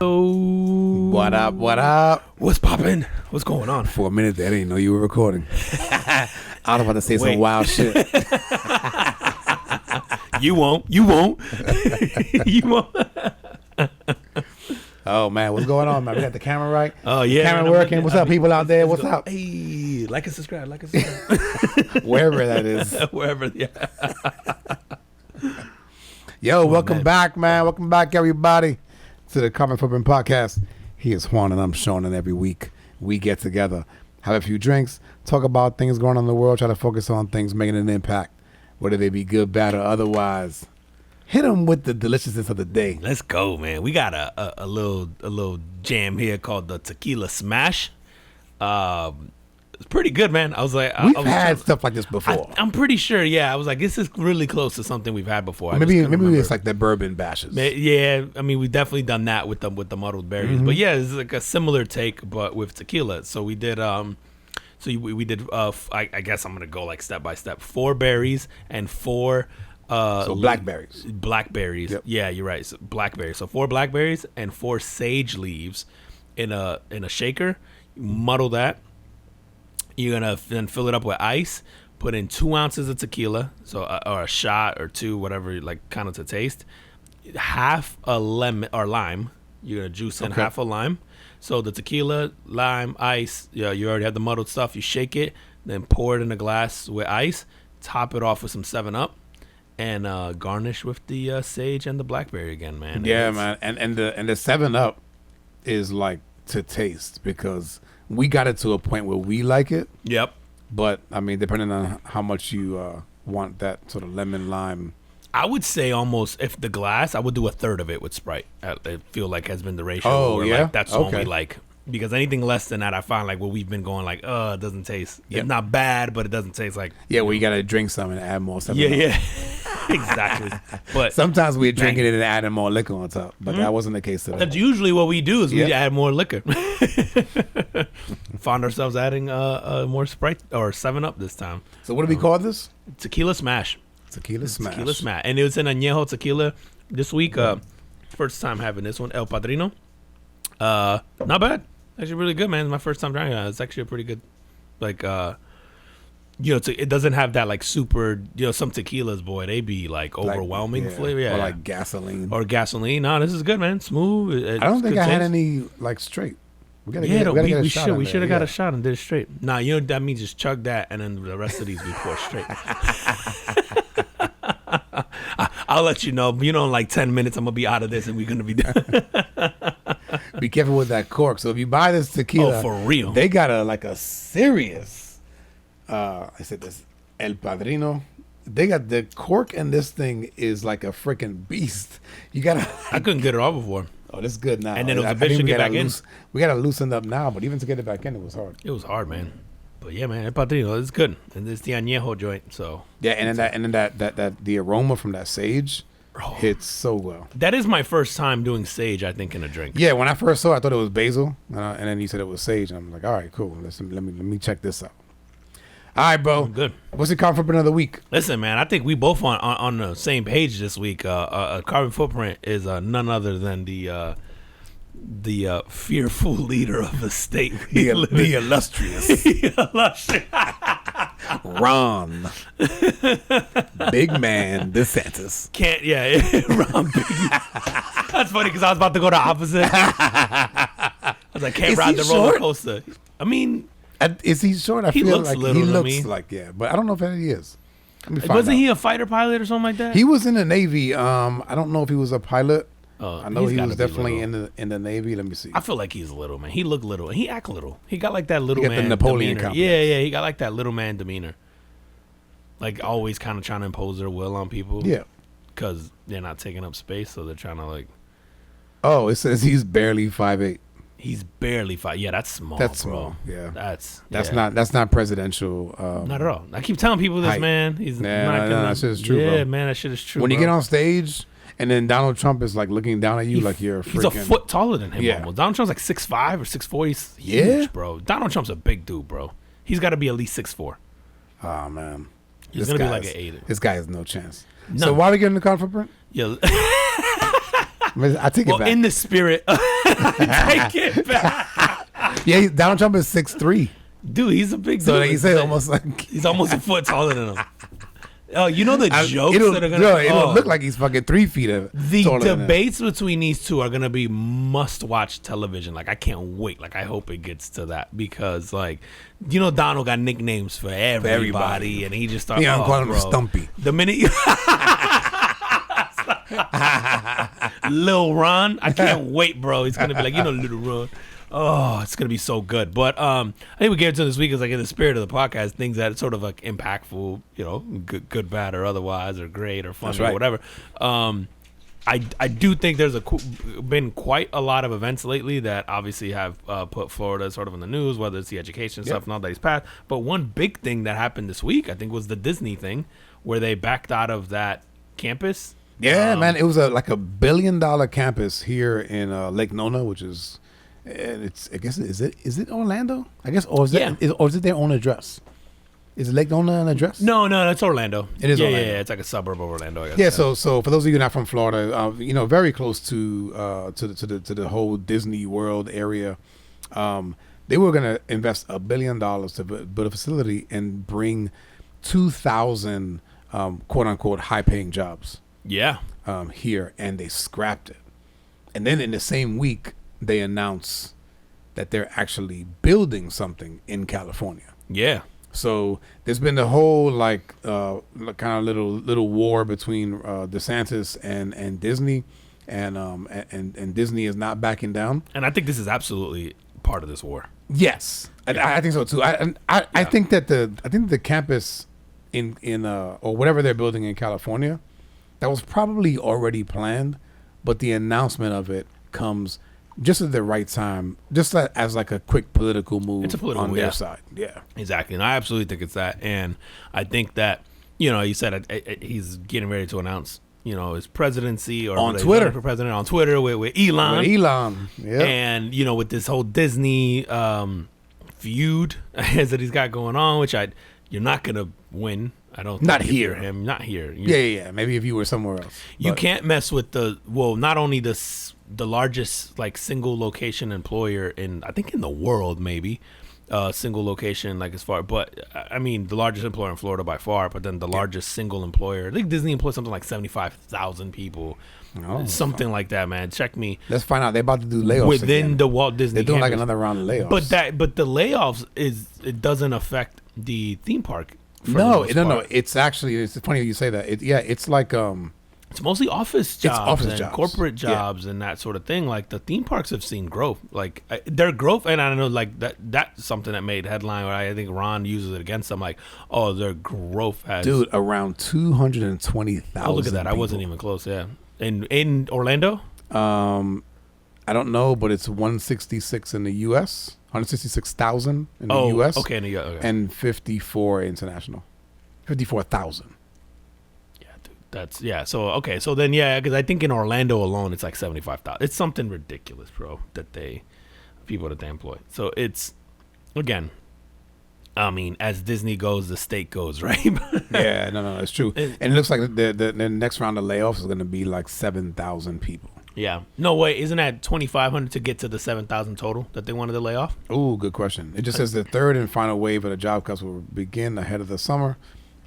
What up? What up? What's poppin'? What's going on? For a minute there, I didn't know you were recording. I was about to say some wild shit. You won't. You won't. You won't. Oh, man. What's going on, man? We got the camera right? Oh, yeah. Camera working. What's up, people out there? What's up? Hey, like and subscribe. Like and subscribe. Wherever that is. Wherever, yeah. Yo, welcome back, man. Welcome back, everybody, to the Common Footprint Podcast. He is Juan, and I'm Sean, and every week we get together, have a few drinks, talk about things going on in the world, try to focus on things making an impact, whether they be good, bad, or otherwise. Hit them with the deliciousness of the day. Let's go, man. We got a little jam here called the Tequila Smash. It's pretty good, man. I was like, We've had stuff like this before. I'm pretty sure. Yeah, I was like, this is really close to something we've had before. Maybe it's like the bourbon bashes. Yeah, I mean, we've definitely done that with the muddled berries. Mm-hmm. But yeah, it's like a similar take, but with tequila. So we did we did. I guess I'm gonna go like step by step. 4 berries and 4. So blackberries. Blackberries. Yep. Yeah, you're right. So blackberries. So 4 blackberries and 4 sage leaves in a shaker. You muddle that. You're gonna then fill it up with ice. Put in 2 ounces of tequila, so or a shot or 2, whatever, like kind of to taste. Half a lemon or lime. You're gonna juice in half a lime. So the tequila, lime, ice. Yeah, you already have the muddled stuff. You shake it, then pour it in a glass with ice. Top it off with some 7-Up. And garnish with the sage and the blackberry again, man. Yeah, man. And the 7-Up is like to taste because we got it to a point where we like it. Yep. But I mean, depending on how much you want that sort of lemon lime. I would say almost if the glass, I would do a third of it with Sprite. I feel like has been the ratio. Oh, yeah. Like, that's only like. Because anything less than that, I find like we've been going like, it doesn't taste. Yep. It's not bad, but it doesn't taste like. Yeah, well, you gotta drink some and add more stuff. Yeah. Exactly. But sometimes we're drinking it and adding more liquor on top, but that wasn't the case today. That's usually what we do is we add more liquor. Found ourselves adding more Sprite or 7-Up this time. So what do we call this? Tequila Smash. Tequila Smash. Tequila Smash, and it was an añejo tequila this week. First time having this one, El Padrino. Not bad. Actually, really good, man. It's my first time trying it. It's actually a pretty good, like, it doesn't have that like super, some tequilas, boy, they be like overwhelming flavor, or like gasoline. No, this is good, man. Smooth. I don't think I had any like straight. We should have got a shot and did it straight. Nah, that means just chug that, and then the rest of these we pour straight. I'll let you know. In like 10 minutes, I'm gonna be out of this, and we're gonna be done. Be careful with that cork. So if you buy this tequila, for real, they got a serious. I said this El Padrino. They got the cork, and this thing is like a freaking beast. You gotta. I couldn't get it off before. Oh, this is good now. And then it was a bitch to get back in. We gotta loosen up now, but even to get it back in, it was hard. It was hard, man. But yeah, man, El Padrino, it's good, and it's the añejo joint. So yeah, and then that the aroma from that sage hits so well. That is my first time doing sage, I think, in a drink. Yeah, when I first saw it, I thought it was basil, and then you said it was sage, and I'm like, all right, cool. Listen, let me check this out. All right, bro. Good. What's your carbon footprint of the week? Listen, man, I think we both on the same page this week. A carbon footprint is none other than the fearful leader of the state. The illustrious. Ron. Big man DeSantis. Ron Big Man. That's funny because I was about to go the opposite. I was like, can't ride the roller coaster. I mean... Is he short? I feel like he looks like, but I don't know if he is. Wasn't he a fighter pilot or something like that? He was in the Navy. I don't know if he was a pilot. I know he was definitely in the Navy. Let me see. I feel like he's little, man. He looked little. He act little. He got like that little man the Napoleon demeanor. complex. Yeah. He got like that little man demeanor. Like always kind of trying to impose their will on people. Yeah. Because they're not taking up space, so they're trying to like. Oh, it says he's barely 5'8". He's barely 5. Yeah, that's small. That's bro. small. Yeah. That's not presidential. Not at all. I keep telling people this, height. Man. He's not gonna. That shit is true, bro. Yeah, man, that shit is true. When you get on stage and then Donald Trump is like looking down at you like you're a freaking. He's a foot taller than him. Almost. Donald Trump's like 6'5" or 6'4". He's huge, bro. Donald Trump's a big dude, bro. He's got to be at least 6'4". Oh man, he's gonna be like an 8. This guy has no chance. No. So why are we getting the carbon footprint? Yeah. I take it Well, back. in the spirit, take it back. Yeah, Donald Trump is 6'3". Dude, he's a big So dude. like you say, almost like He's almost a foot taller than him. Oh, you know the jokes it'll, that are gonna. no, it'll oh. look like he's fucking 3 feet The taller than him. debates between these two are gonna be must-watch television. Like I can't wait. Like I hope it gets to that because, like, you know, Donald got nicknames for everybody, and he just started. Yeah, I'm calling him bro. Stumpy. The minute you, Lil Ron, I can't wait, bro. He's gonna be like, you know, Little Ron. Oh, it's gonna be so good. But I think we gave it to this week is like in the spirit of the podcast, things that sort of like impactful, you know, good, bad, or otherwise, or great, or fun, That's right. or whatever. I do think there's been quite a lot of events lately that obviously have put Florida sort of in the news, whether it's the education stuff and all that he's passed. But one big thing that happened this week, I think, was the Disney thing, where they backed out of that campus. Yeah, man, it was like $1 billion campus here in Lake Nona, which is, and it's I guess is it Orlando? I guess or is it their own address? Is Lake Nona an address? No, it's Orlando. It is yeah, Orlando. Yeah, it's like a suburb of Orlando, I guess. Yeah, so for those of you not from Florida, you know, very close to the whole Disney World area, they were going to invest $1 billion to build a facility and bring 2,000 quote unquote high paying jobs. Yeah. Here, and they scrapped it. And then in the same week, they announced that they're actually building something in California. Yeah. So there's been the whole like kind of little war between DeSantis and Disney, and Disney is not backing down. And I think this is absolutely part of this war. Yes, I think so too. I think that the campus in or whatever they're building in California, that was probably already planned, but the announcement of it comes just at the right time, just as like a quick political move It's a political on move, their yeah. side. Yeah, Exactly. And I absolutely think it's that. And I think that, you know, you said he's getting ready to announce, you know, his presidency or On whether he's Twitter. running for president on Twitter with Elon. With Elon. Yeah, And, you know, with this whole Disney feud that he's got going on, which you're not going to win. I don't Not think if you're here. him. Not here. yeah. Maybe if you were somewhere else, You But- can't mess with not only the largest like single location employer in I think in the world maybe single location like as far, but I mean the largest employer in Florida by far, but then the largest single employer. I think Disney employs something like 75,000 people, something like that. Man, check me Let's find out. They're about to do layoffs within again. the Walt Disney. They're doing like campus. another round of layoffs. But the layoffs it doesn't affect the theme park. for the no, most no. part. It's actually it's funny you say that. It's like It's mostly office jobs office and jobs. corporate Yeah. jobs and that sort of thing. Like the theme parks have seen growth, like their growth, and I don't know, like that's something that made headline. Where I think Ron uses it against them, like, oh, their growth has. dude around 220,000. Oh, look at that! I wasn't even close. Yeah, in Orlando. I don't know, but it's 166 in the U.S. 166,000 in the Oh, U.S. okay, in the U.S. Okay. and 54 international. 54,000. Yeah, dude, that's So okay, so then because I think in Orlando alone it's like 75,000. It's something ridiculous, bro. That they employ. So it's again. I mean, as Disney goes, the state goes, right? Yeah, no, it's true. And it looks like the next round of layoffs is going to be like 7,000 people. Yeah. No, wait. Isn't that 2,500 to get to the 7,000 total that they wanted to lay off? Oh, good question. It just says the third and final wave of the job cuts will begin ahead of the summer,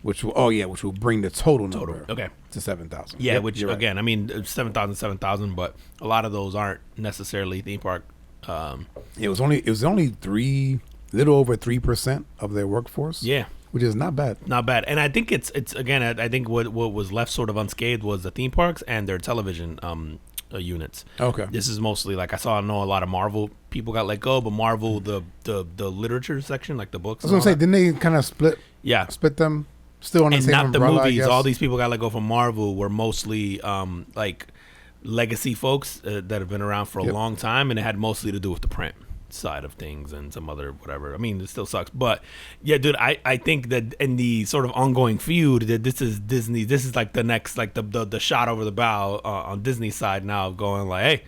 which will bring the total number Okay. to 7,000. Yeah, Yep, which you're right. again, I mean, 7,000, but a lot of those aren't necessarily theme park. It was only little over 3% of their workforce. Yeah. Which is not bad. Not bad. And I think it's again, I think what was left sort of unscathed was the theme parks and their television units. Okay. This is mostly like I know a lot of Marvel people got let go, but Marvel the literature section, like the books. I was gonna say, didn't they kind of split them? Still on the and same not the umbrella, I movies. guess? All these people got let go from Marvel were mostly like legacy folks that have been around for a long time, and it had mostly to do with the print side of things and some other whatever. I mean, it still sucks, but yeah, dude, I think that in the sort of ongoing feud that this is Disney. This is like the next, like the shot over the bow on Disney's side now, going like, hey,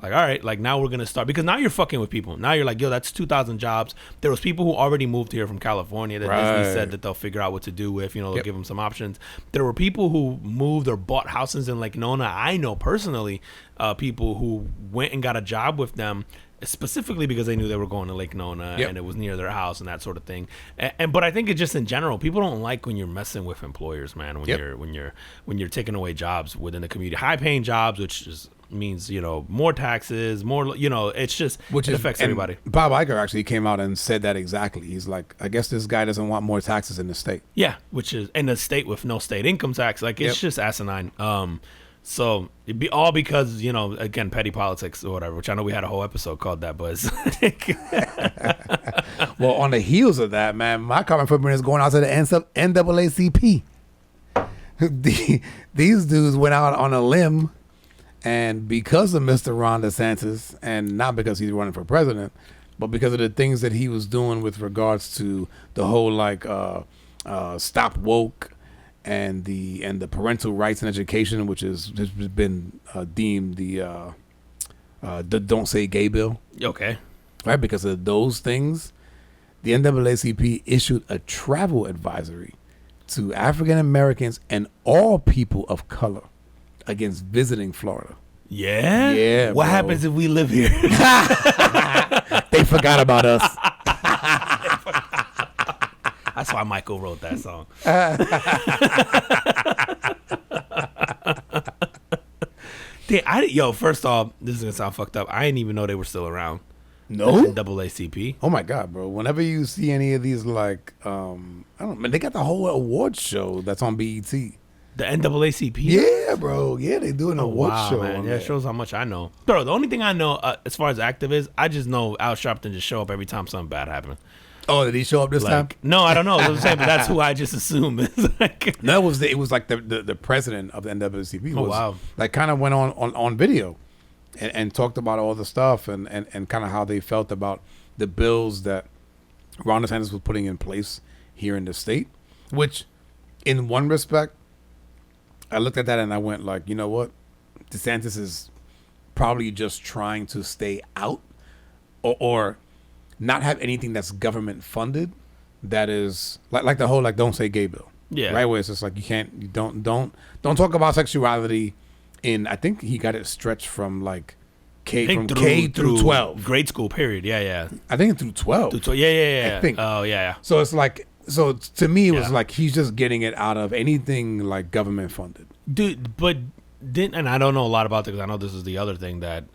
Like, all right, like now we're gonna start, because now you're fucking with people. Now you're like, yo, that's 2,000 jobs. There was people who already moved here from California that Disney said that they'll figure out what to do with. They'll give them some options. There were people who moved or bought houses in Lake Nona. I know personally people who went and got a job with them specifically because they knew they were going to Lake Nona and it was near their house and that sort of thing. But I think it's just in general, people don't like when you're messing with employers, man. When you're taking away jobs within the community, high paying jobs, which means more taxes, more it affects everybody. Bob Iger actually came out and said that exactly. He's like, I guess this guy doesn't want more taxes in the state. Yeah, which is in a state with no state income tax. Like it's just asinine. So it'd be all because, again, petty politics or whatever, which I know we had a whole episode called that, but well, on the heels of that, man, my common footprint is going out to the NAACP. These dudes went out on a limb, and because of Mr. Ron DeSantis, and not because he's running for president, but because of the things that he was doing with regards to the whole stop woke and the parental rights and education, which has been deemed the don't say gay bill. Okay. Right, because of those things, the NAACP issued a travel advisory to African Americans and all people of color against visiting Florida. Yeah? Yeah. What happens if we live here? They forgot about us. That's why Michael wrote that song. First off, this is going to sound fucked up. I didn't even know they were still around. No? NAACP. Oh, my God, bro. Whenever you see any of these, I don't know, they got the whole awards show that's on BET. The NAACP? Yeah, bro. Yeah, they do an award show. Man. Yeah, it shows how much I know. Bro, the only thing I know as far as active is, I just know Al Sharpton just show up every time something bad happens. Oh, did he show up this time? No, I don't know. I'm saying, but that's who I just assume is like. No, it was like the president of the NAACP. Oh, wow. Like kind of went on video and talked about all the stuff and kind of how they felt about the bills that Ron DeSantis was putting in place here in the state, which in one respect, I looked at that and I went like, you know what? DeSantis is probably just trying to stay out or not have anything that's government funded that is like the whole don't say gay bill. Yeah. Right, where it's just like you don't talk about sexuality in, I think he got it stretched from K through 12. Grade school period. Yeah. I think through 12. Yeah. I think. Oh, yeah. So it's so to me it was like he's just getting it out of anything like government funded. Dude, but and I don't know a lot about it because I know this is the other thing that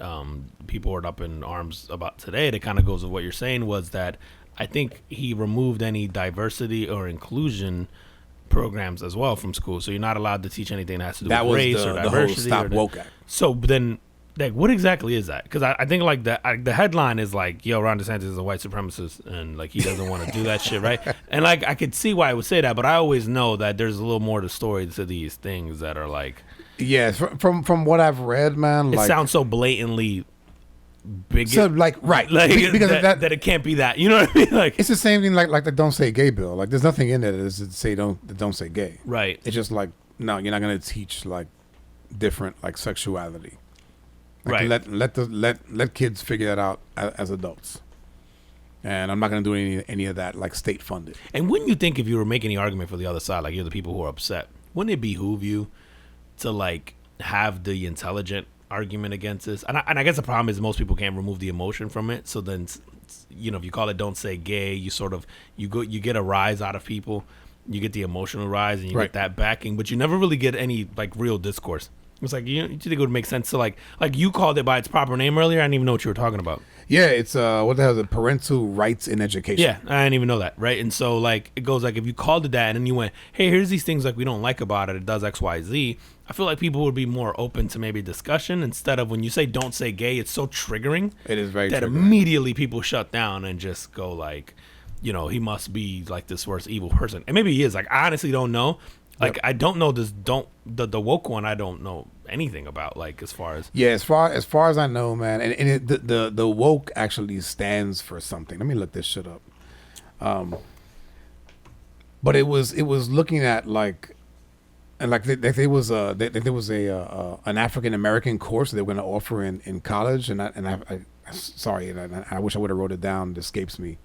people were up in arms about today that kind of goes with what you're saying, was that I think he removed any diversity or inclusion programs as well from school. So you're not allowed to teach anything that has to do with race or diversity. The whole Stop Woke Act. So then, what exactly is that? Because I think the headline is yo, Ron DeSantis is a white supremacist and he doesn't want to do that shit, right? And I could see why I would say that, but I always know that there's a little more to the story to these things that are yeah, from what I've read, man, it sounds so blatantly bigot. So right, because that it can't be that. You know what I mean? It's the same thing like the don't say gay bill. There's nothing in it that say don't say gay. Right. It's just no, you're not gonna teach different sexuality. Right. Let kids figure that out as adults. And I'm not gonna do any of that state funded. And wouldn't you think if you were making the argument for the other side, you're the people who are upset, wouldn't it behoove you to have the intelligent argument against this? And I guess the problem is most people can't remove the emotion from it. So then, if you call it "don't say gay," you sort of you get a rise out of people. You get the emotional rise and you get that backing, but you never really get any real discourse. It's you think it would make sense to you called it by its proper name earlier. I didn't even know what you were talking about. Yeah, it's what the hell is it? Parental rights in education. Yeah, I didn't even know that, right? And so it goes if you called it that and then you went, hey, here's these things we don't like about it. It does X, Y, Z. I feel like people would be more open to maybe discussion instead of when you say don't say gay, it's so triggering. It is very that triggering. Immediately people shut down and just go he must be this worst evil person. And maybe he is. I honestly don't know. I don't know this. The woke one. I don't know anything about. As far as I know, man. And the woke actually stands for something. Let me look this shit up. But it was looking at And like there was an African American course they were going to offer in college, and I sorry, and I wish I would have wrote it down. It escapes me,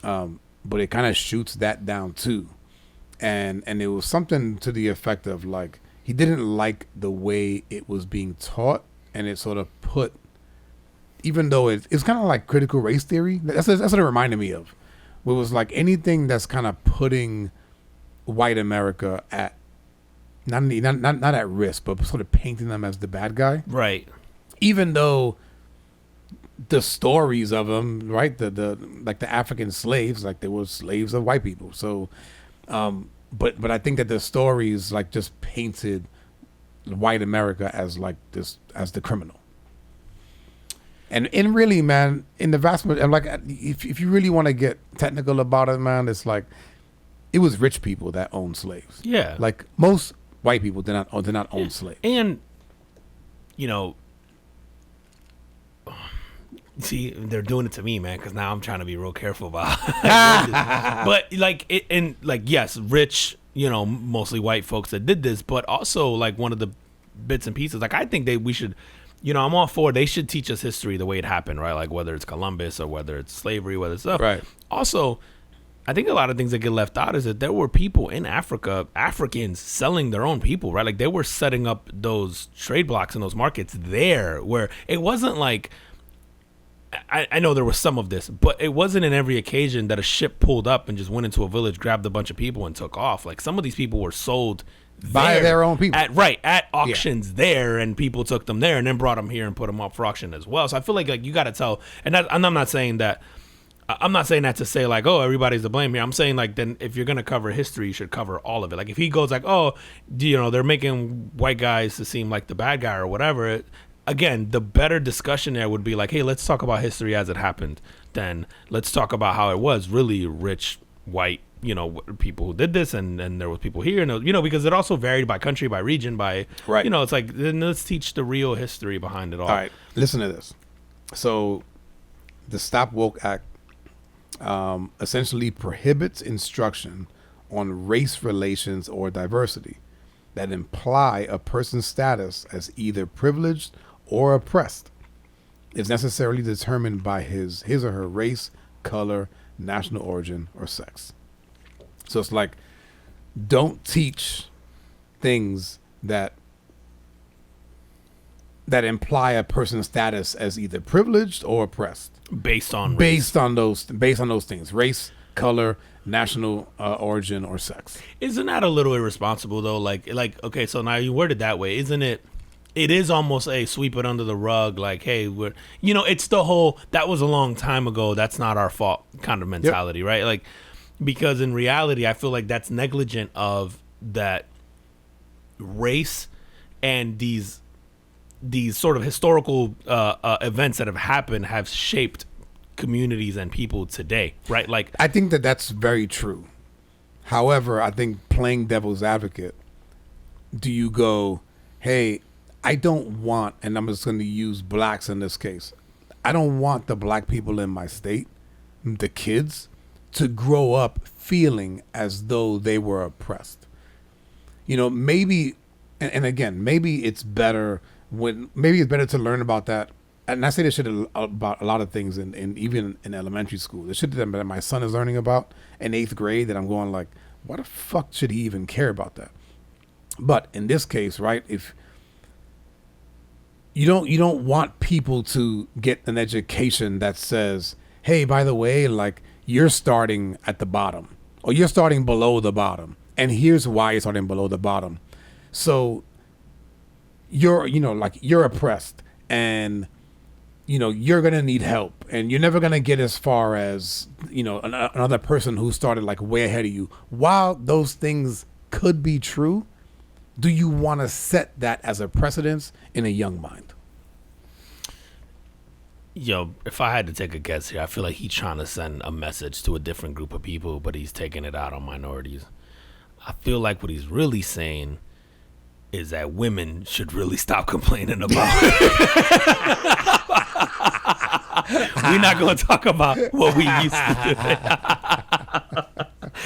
but it kind of shoots that down too, and it was something to the effect of like he didn't like the way it was being taught, and it sort of put, even though it's kind of like critical race theory. That's what it reminded me of. It was like anything that's kind of putting white America at not at risk, but sort of painting them as the bad guy. Right. Even though the stories of them, right, the like the African slaves, like they were slaves of white people. So, but I think that the stories like just painted white America as like this, as the criminal. And really, man, in the vast majority, like if you really want to get technical about it, man, it's like it was rich people that owned slaves. Yeah. Like most white people did not own slaves. And, you know, see, they're doing it to me, man, because now I'm trying to be real careful about but, like, yes, rich, you know, mostly white folks that did this, but also, like, one of the bits and pieces, like, I think we should, you know, I'm all for, they should teach us history the way it happened, right? Like, whether it's Columbus or whether it's slavery, whether it's stuff. Right. Also, I think a lot of things that get left out is that there were people in Africa, Africans selling their own people, right? Like they were setting up those trade blocks in those markets there where it wasn't like, I know there was some of this, but it wasn't in every occasion that a ship pulled up and just went into a village, grabbed a bunch of people and took off. Like some of these people were sold by their own people. At auctions there, and people took them there and then brought them here and put them up for auction as well. So I feel like you got to tell, and I'm not saying that to say like, oh, everybody's to blame here. I'm saying like, then if you're going to cover history, you should cover all of it. Like if he goes like, oh, you know, they're making white guys to seem like the bad guy or whatever. Again, the better discussion there would be like, hey, let's talk about history as it happened. Then let's talk about how it was really rich, white, you know, people who did this. And there was people here, and, you know, because it also varied by country, by region, by, right. You know, it's like, then let's teach the real history behind it all. All right. Listen to this. So the Stop Woke Act essentially prohibits instruction on race relations or diversity that imply a person's status as either privileged or oppressed is necessarily determined by his or her race, color, national origin, or sex. So it's like, don't teach things that imply a person's status as either privileged or oppressed based on those things: race, color, national origin, or sex. Isn't that a little irresponsible though? Like okay, so now you word it that way, isn't it? It is almost a sweep it under the rug, like, hey, we're, you know, it's the whole that was a long time ago, that's not our fault kind of mentality. Yep. Right? Like, because in reality, I feel like that's negligent of that race and these sort of historical events that have happened have shaped communities and people today, right? Like, I think that's very true. However, I think playing devil's advocate, do you go, hey, I don't want, and I'm just going to use blacks in this case, I don't want the black people in my state, the kids, to grow up feeling as though they were oppressed. You know, maybe, and again, maybe it's better to learn about that. And I say this shit about a lot of things in even in elementary school. The shit that my son is learning about in 8th grade that I'm going like, why the fuck should he even care about that? But in this case, right, if you don't want people to get an education that says, hey, by the way, like, you're starting at the bottom or you're starting below the bottom, and here's why you're starting below the bottom. So you're oppressed, and you know, you're going to need help, and you're never going to get as far as, you know, another person who started like way ahead of you. While those things could be true, do you want to set that as a precedence in a young mind? Yo, if I had to take a guess here, I feel like he's trying to send a message to a different group of people, but he's taking it out on minorities. I feel like what he's really saying is that women should really stop complaining about it. We're not going to talk about what we used to do.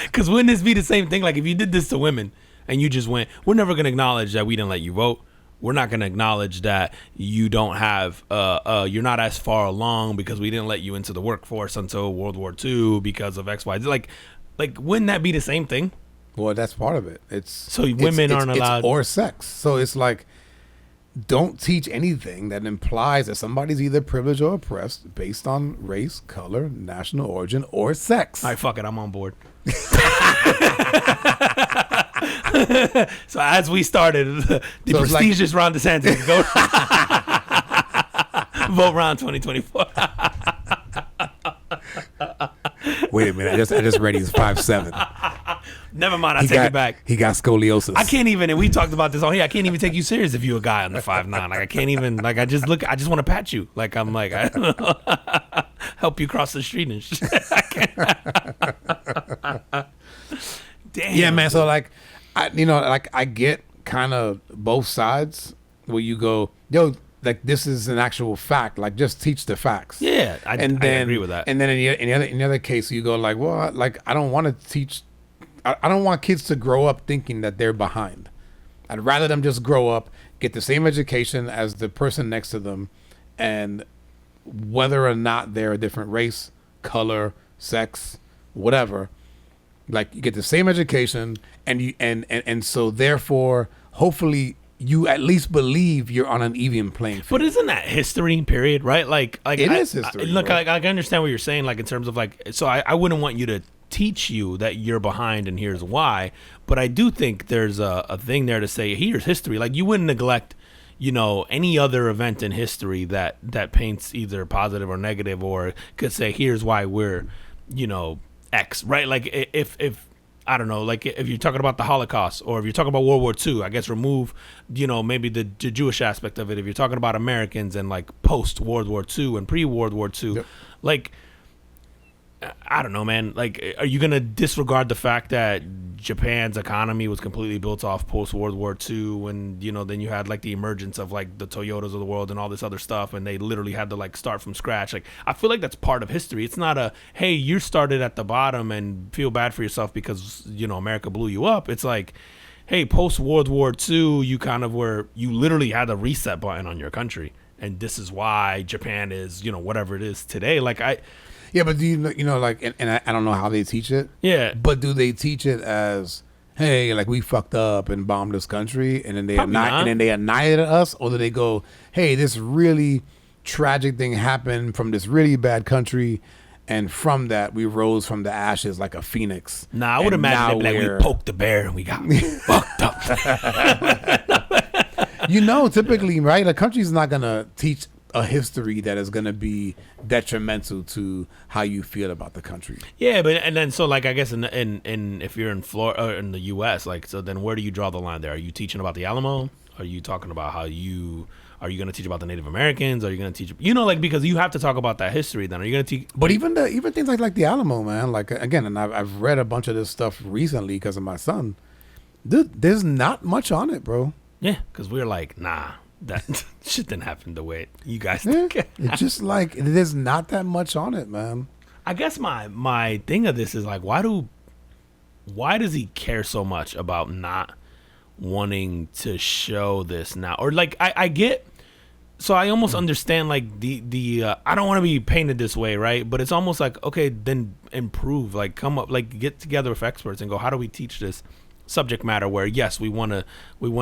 Because wouldn't this be the same thing? Like, if you did this to women, and you just went, we're never going to acknowledge that we didn't let you vote. We're not going to acknowledge that you don't have, you're not as far along because we didn't let you into the workforce until World War II because of X, Y, Z. Like, wouldn't that be the same thing? Well, that's part of it. Women aren't allowed. Or sex. So it's like, don't teach anything that implies that somebody's either privileged or oppressed based on race, color, national origin, or sex. All right, fuck it. I'm on board. So as we started, the prestigious Ron DeSantis, go vote Ron 2024. Wait a minute, I just read he's 5'7". Never mind, I take it back. He got scoliosis. I can't even, and we talked about this on here, I can't even take you serious if you a guy under 5'9". Like, I can't even, like, I just want to pat you. Like, I'm like, I don't know, help you cross the street and shit. I can't. Damn. Yeah, man. So like, I get kind of both sides where you go, yo, like this is an actual fact. Like, just teach the facts. Yeah, I agree with that. And then in the other case, you go like, well, like I don't want to teach. I don't want kids to grow up thinking that they're behind. I'd rather them just grow up, get the same education as the person next to them, and whether or not they're a different race, color, sex, whatever, like you get the same education, and you and so therefore, hopefully, you at least believe you're on an even playing field. But isn't that history, period, right? Like it is history. Look, I understand what you're saying, like in terms of like, so I wouldn't want you to teach you that you're behind and here's why, but I do think there's a thing there to say here's history. Like, you wouldn't neglect, any other event in history that paints either positive or negative, or could say here's why we're, X, right? Like if I don't know, like if you're talking about the Holocaust, or if you're talking about World War II, I guess remove, maybe the Jewish aspect of it. If you're talking about Americans and like post World War II and pre World War II, yep. Like, I don't know, man. Like, are you gonna disregard the fact that Japan's economy was completely built off post World War II, and then you had like the emergence of like the Toyotas of the world and all this other stuff, and they literally had to like start from scratch. Like, I feel like that's part of history. It's not a, hey, you started at the bottom and feel bad for yourself because America blew you up. It's like, hey, post World War II, you literally had a reset button on your country, and this is why Japan is whatever it is today. Like, Yeah, but do like, and I don't know how they teach it. Yeah. But do they teach it as, hey, like we fucked up and bombed this country, and then they annihilated us, or do they go, hey, this really tragic thing happened from this really bad country, and from that we rose from the ashes like a phoenix? Nah, I would imagine that we poked the bear and we got fucked up. Typically, right? A country's not gonna teach a history that is going to be detrimental to how you feel about the country. Yeah, but and then so like I guess in if you're in Florida or in the U.S., like, so then where do you draw the line there? Are you teaching about the Alamo? Are you talking about are you going to teach about the Native Americans? Are you going to teach like, because you have to talk about that history? Then are you going to teach? But even things like the Alamo, man. Like, again, and I've read a bunch of this stuff recently because of my son. Dude, there's not much on it, bro. Yeah, because we're like, nah. That shit didn't happen the way you guys think. Yeah, it's just like there's not that much on it, man. I guess my thing of this is like, why does he care so much about not wanting to show this now? Or like I get, so I almost understand like the I don't want to be painted this way, right? But it's almost like, okay, then improve, like come up, like get together with experts and go, how do we teach this subject matter where, yes, we want to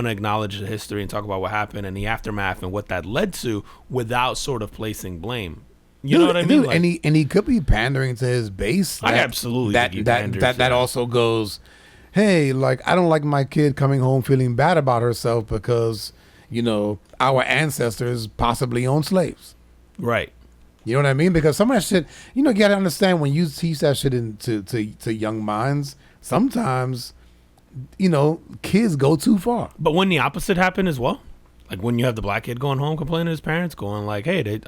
acknowledge the history and talk about what happened and the aftermath and what that led to, without sort of placing blame. You know what I mean? Dude, like, and he could be pandering to his base. I absolutely think that also goes, hey, like, I don't like my kid coming home feeling bad about herself because our ancestors possibly owned slaves. Right. You know what I mean? Because some of that shit, you got to understand, when you teach that shit to young minds, sometimes kids go too far. But when the opposite happened as well, like when you have the black kid going home complaining to his parents, going like, hey,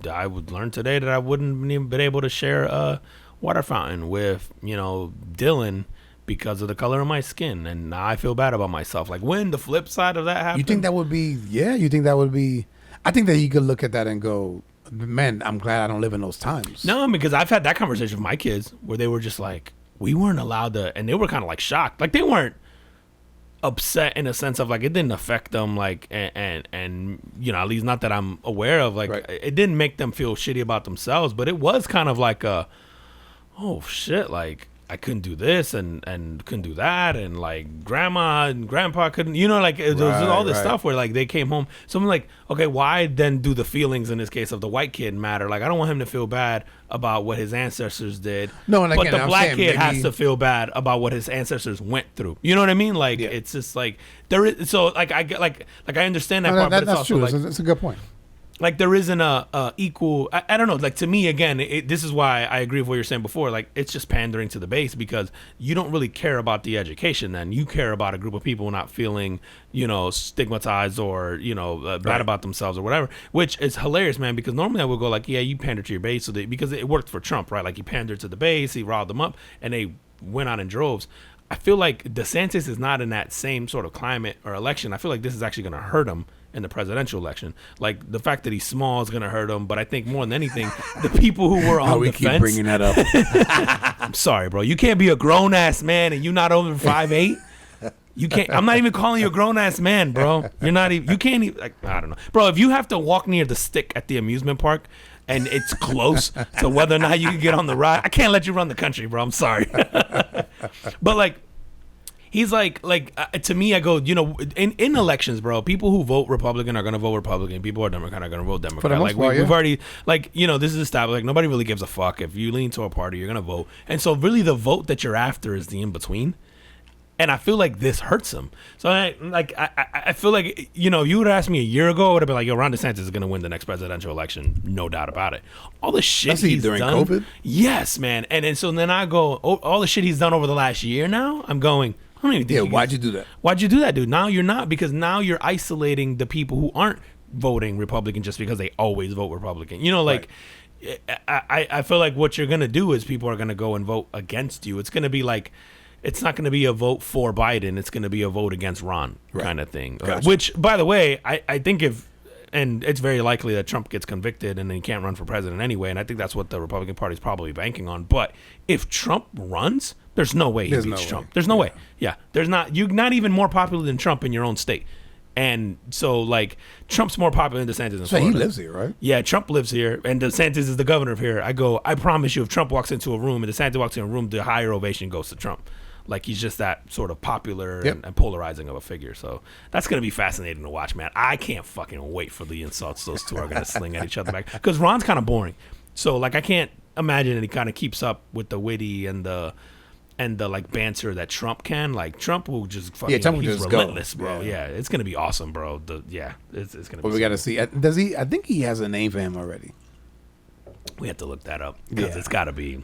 I would learn today that I wouldn't have been able to share a water fountain with Dylan because of the color of my skin, and now I feel bad about myself. Like, when the flip side of that happened, you think that would be I think that you could look at that and go, man, I'm glad I don't live in those times. No, because I've had that conversation with my kids where they were just like, we weren't allowed to, and they were kind of like shocked. Like, they weren't upset in a sense of like it didn't affect them like and you know, at least not that I'm aware of, like it didn't make them feel shitty about themselves, but it was kind of like a, oh shit, like I couldn't do this and couldn't do that, and like grandma and grandpa couldn't, you know, like there was all this stuff where like they came home. So I'm like, okay, why then do the feelings in this case of the white kid matter? Like I don't want him to feel bad about what his ancestors did. No, and again, but the I'm black saying kid maybe has to feel bad about what his ancestors went through. You know what I mean? Like it's just like there is, so like I get like I understand that part, but it's also true. like It's a good point. Like there isn't a equal. I don't know. Like to me, again, this is why I agree with what you're saying before. Like it's just pandering to the base because you don't really care about the education. Then you care about a group of people not feeling, you know, stigmatized or you know bad about themselves or whatever. Which is hilarious, man. Because normally I would go like, yeah, you pander to your base, so because it worked for Trump, right? Like he pandered to the base, he riled them up, and they went out in droves. I feel like DeSantis is not in that same sort of climate or election. I feel like this is actually going to hurt him in the presidential election. Like the fact that he's small is going to hurt him, but I think more than anything, the people who were on the fence. Keep bringing that up. I'm sorry, bro. You can't be a grown ass man and you not over 5'8". You can't. I'm not even calling you a grown ass man, bro. You're not even. You can't even. Like, I don't know, bro. If you have to walk near the stick at the amusement park and it's close to whether or not you can get on the ride, I can't let you run the country, bro. I'm sorry. But like. He's like to me, I go, you know, in elections, bro, people who vote Republican are going to vote Republican. People who are Democrat are going to vote Democrat. For the most like part, we've already, like, you know, this is established. Like nobody really gives a fuck. If you lean to a party, you're going to vote. And so really the vote that you're after is the in-between. And I feel like this hurts him. So I feel like, you know, you would have asked me a year ago, I would have been like, yo, Ron DeSantis is going to win the next presidential election. No doubt about it. All the shit he's during done. COVID? Yes, man. And so then I go, all the shit he's done over the last year now, I'm going, I don't even think why'd you do that? Why'd you do that, dude? Now you're not, because now you're isolating the people who aren't voting Republican just because they always vote Republican. You know, like, I feel like what you're going to do is people are going to go and vote against you. It's going to be like, it's not going to be a vote for Biden. It's going to be a vote against Ron kind of thing. Gotcha. Which, by the way, I think and it's very likely that Trump gets convicted and then he can't run for president anyway. And I think that's what the Republican Party is probably banking on. But if Trump runs, there's no way he beats Trump. There's no way. Yeah. There's not. You're not even more popular than Trump in your own state. And so, like, Trump's more popular than DeSantis in Florida. He lives here, right? Yeah, Trump lives here, and DeSantis is the governor of here. I promise you, if Trump walks into a room and DeSantis walks into a room, the higher ovation goes to Trump. Like, he's just that sort of popular and polarizing of a figure. So that's going to be fascinating to watch, man. I can't fucking wait for the insults those two are going to sling at each other back. Because Ron's kind of boring. So, like, I can't imagine that he kind of keeps up with the witty and the like banter that Trump can. Like Trump will just fucking Trump will he's just relentless, go. bro. Yeah, it's gonna be awesome, bro. It's gonna be But we got to see. Does he? I think he has a name for him already. We have to look that up because it's got to be.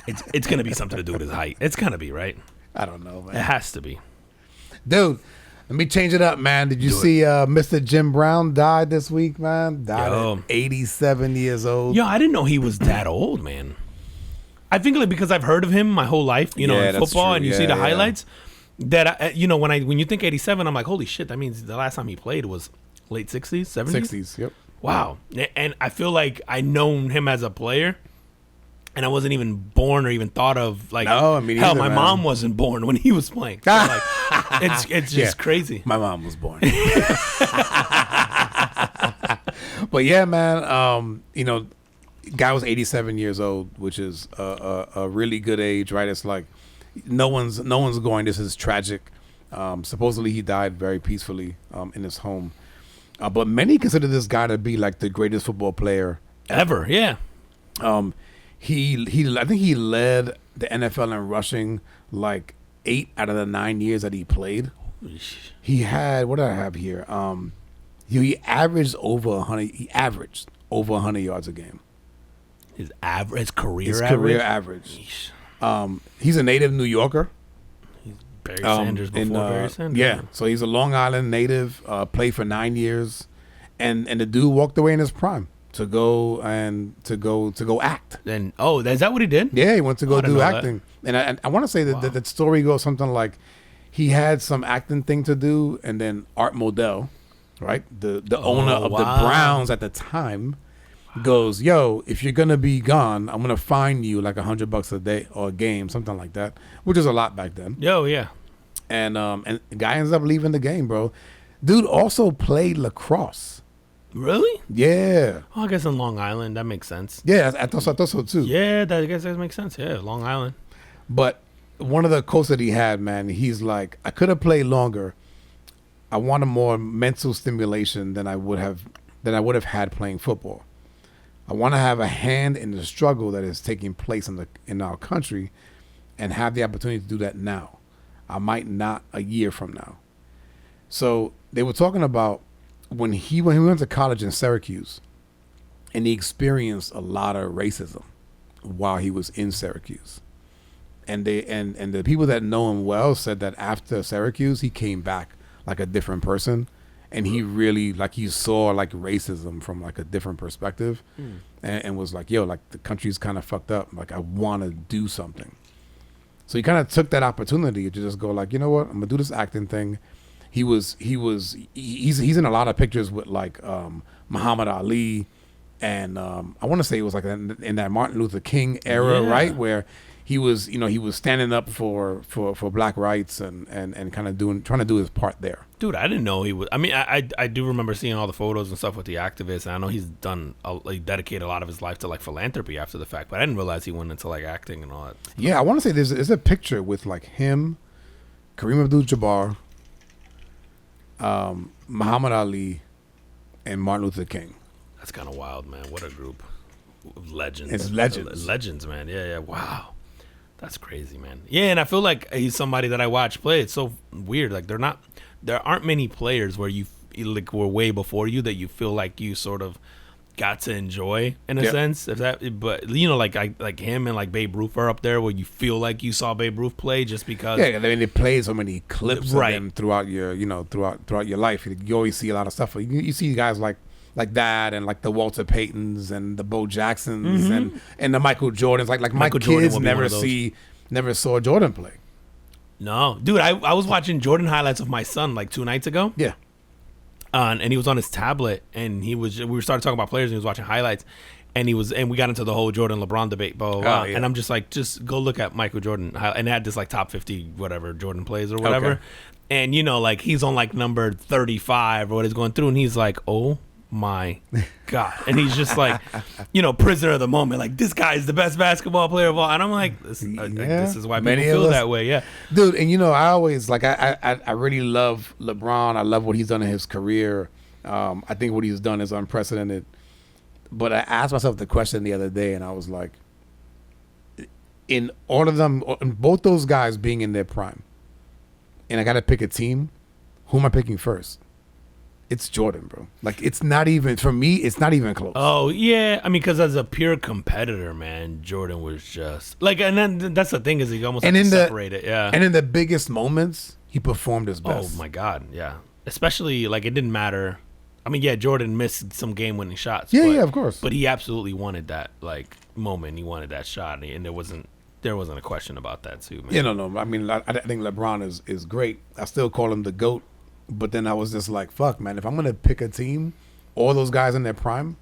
It's gonna be something to do with his height. It's gonna be, right? I don't know, man. It has to be. Dude, let me change it up, man. Did you see Mr. Jim Brown died this week, man? Died at 87 years old. Yo, I didn't know he was that old, man. I think like because I've heard of him my whole life, you know, in football, and you see the highlights. That you know, when you think 87, I'm like, holy shit, that means the last time he played was late 60s, 70s. 60s, yep. Wow, and I feel like I known him as a player, and I wasn't even born or even thought of like. No, I mean, hell, my mom wasn't born when he was playing. So like, it's just crazy. My mom was born. But yeah, man, you know. Guy was 87 years old, which is a really good age, right? It's like no one's going, this is tragic. Supposedly he died very peacefully in his home, but many consider this guy to be like the greatest football player ever. Yeah. He I think he led the NFL in rushing like 8 out of the 9 years that he played. He had, what do I have here? He averaged over 100. He averaged over 100 yards a game. His career average. He's a native New Yorker. He's Barry Sanders before Barry Sanders. Yeah, so he's a Long Island native. Played for 9 years, and the dude walked away in his prime to go act. And is that what he did? Yeah, he went to go do acting. That. And I want to say that that story goes something like he had some acting thing to do, and then Art Modell, right, the owner of the Browns at the time, goes, yo, if you're gonna be gone, I'm gonna fine you like $100 a day or a game, something like that, which is a lot back then. Yo, yeah. And the guy ends up leaving the game, bro. Dude also played lacrosse. Really? Yeah. Oh, I guess in Long Island, that makes sense. Yeah, I thought so too. Yeah, I guess that makes sense. Yeah, Long Island. But one of the quotes that he had, man, he's like, I could have played longer. I wanted more mental stimulation than I would have had playing football. I want to have a hand in the struggle that is taking place in our country and have the opportunity to do that now. I might not a year from now. So they were talking about when he went to college in Syracuse, and he experienced a lot of racism while he was in Syracuse. And the people that know him well said that after Syracuse, he came back like a different person, and he really he saw like racism from like a different perspective, and was like, yo, like the country's kind of fucked up. Like I want to do something. So he kind of took that opportunity to just go like, you know what, I'm gonna do this acting thing. He's in a lot of pictures with like Muhammad Ali, and I want to say it was like in that Martin Luther King era, right, where he was standing up for black rights and kind of trying to do his part there. Dude, I didn't know he was. I mean, I do remember seeing all the photos and stuff with the activists, and I know he's dedicated a lot of his life to like philanthropy after the fact, but I didn't realize he went into like acting and all that. Yeah, I want to say there's a picture with like him, Kareem Abdul-Jabbar, Muhammad Ali, and Martin Luther King. That's kind of wild, man. What a group of legends. It's legends. Legends, man. Yeah. Wow. That's crazy, man. Yeah, and I feel like he's somebody that I watch play. It's so weird. Like there aren't many players where you like were way before you that you feel like you sort of got to enjoy in a sense. But like him and like Babe Ruth are up there where you feel like you saw Babe Ruth play just because. Yeah, I mean they play so many clips of them throughout your throughout your life. You always see a lot of stuff. You see guys like that and like the Walter Paytons and the Bo Jacksons and the Michael Jordans. Like my kids never saw Jordan play. No, dude, I was watching Jordan highlights of my son like 2 nights ago. Yeah. And he was on his tablet and we started talking about players and he was watching highlights and we got into the whole Jordan LeBron debate, blah, blah, blah. And I'm just like, just go look at Michael Jordan and it had this like top 50 whatever Jordan plays or whatever. Okay. And like he's on like number 35 or what he's going through and he's like, oh my God. And he's just like, prisoner of the moment. Like, this guy is the best basketball player of all. And I'm like, this is why people feel that way. Yeah. Dude, and I always, like, I really love LeBron. I love what he's done in his career. I think what he's done is unprecedented. But I asked myself the question the other day, and I was like, in all of them, both those guys being in their prime, and I got to pick a team, who am I picking first? It's Jordan, bro. Like, it's not even, for me, it's not even close. Oh, yeah. I mean, because as a pure competitor, man, Jordan was just, like, and then that's the thing is he almost had to separate it, yeah. And in the biggest moments, he performed his best. Oh, my God, yeah. Especially, like, it didn't matter. I mean, yeah, Jordan missed some game-winning shots. Yeah, of course. But he absolutely wanted that, like, moment. He wanted that shot, and there wasn't a question about that, too, man. Yeah, no. I mean, I think LeBron is great. I still call him the GOAT. But then I was just like, fuck, man, if I'm going to pick a team, all those guys in their prime,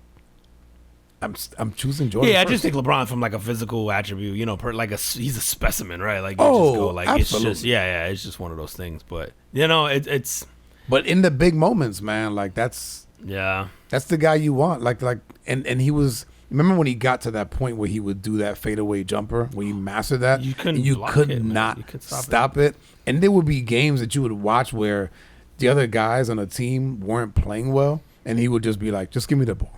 I'm choosing Jordan Yeah, first. I just think LeBron from like a physical attribute, he's a specimen, right? Like, just go, like, absolutely. It's just, it's just one of those things. But, it's. But in the big moments, man, like, that's the guy you want. Like, and he was, remember when he got to that point where he would do that fadeaway jumper, where he mastered that? You could not stop it. And there would be games that you would watch where the other guys on a team weren't playing well, and he would just be like, just give me the ball.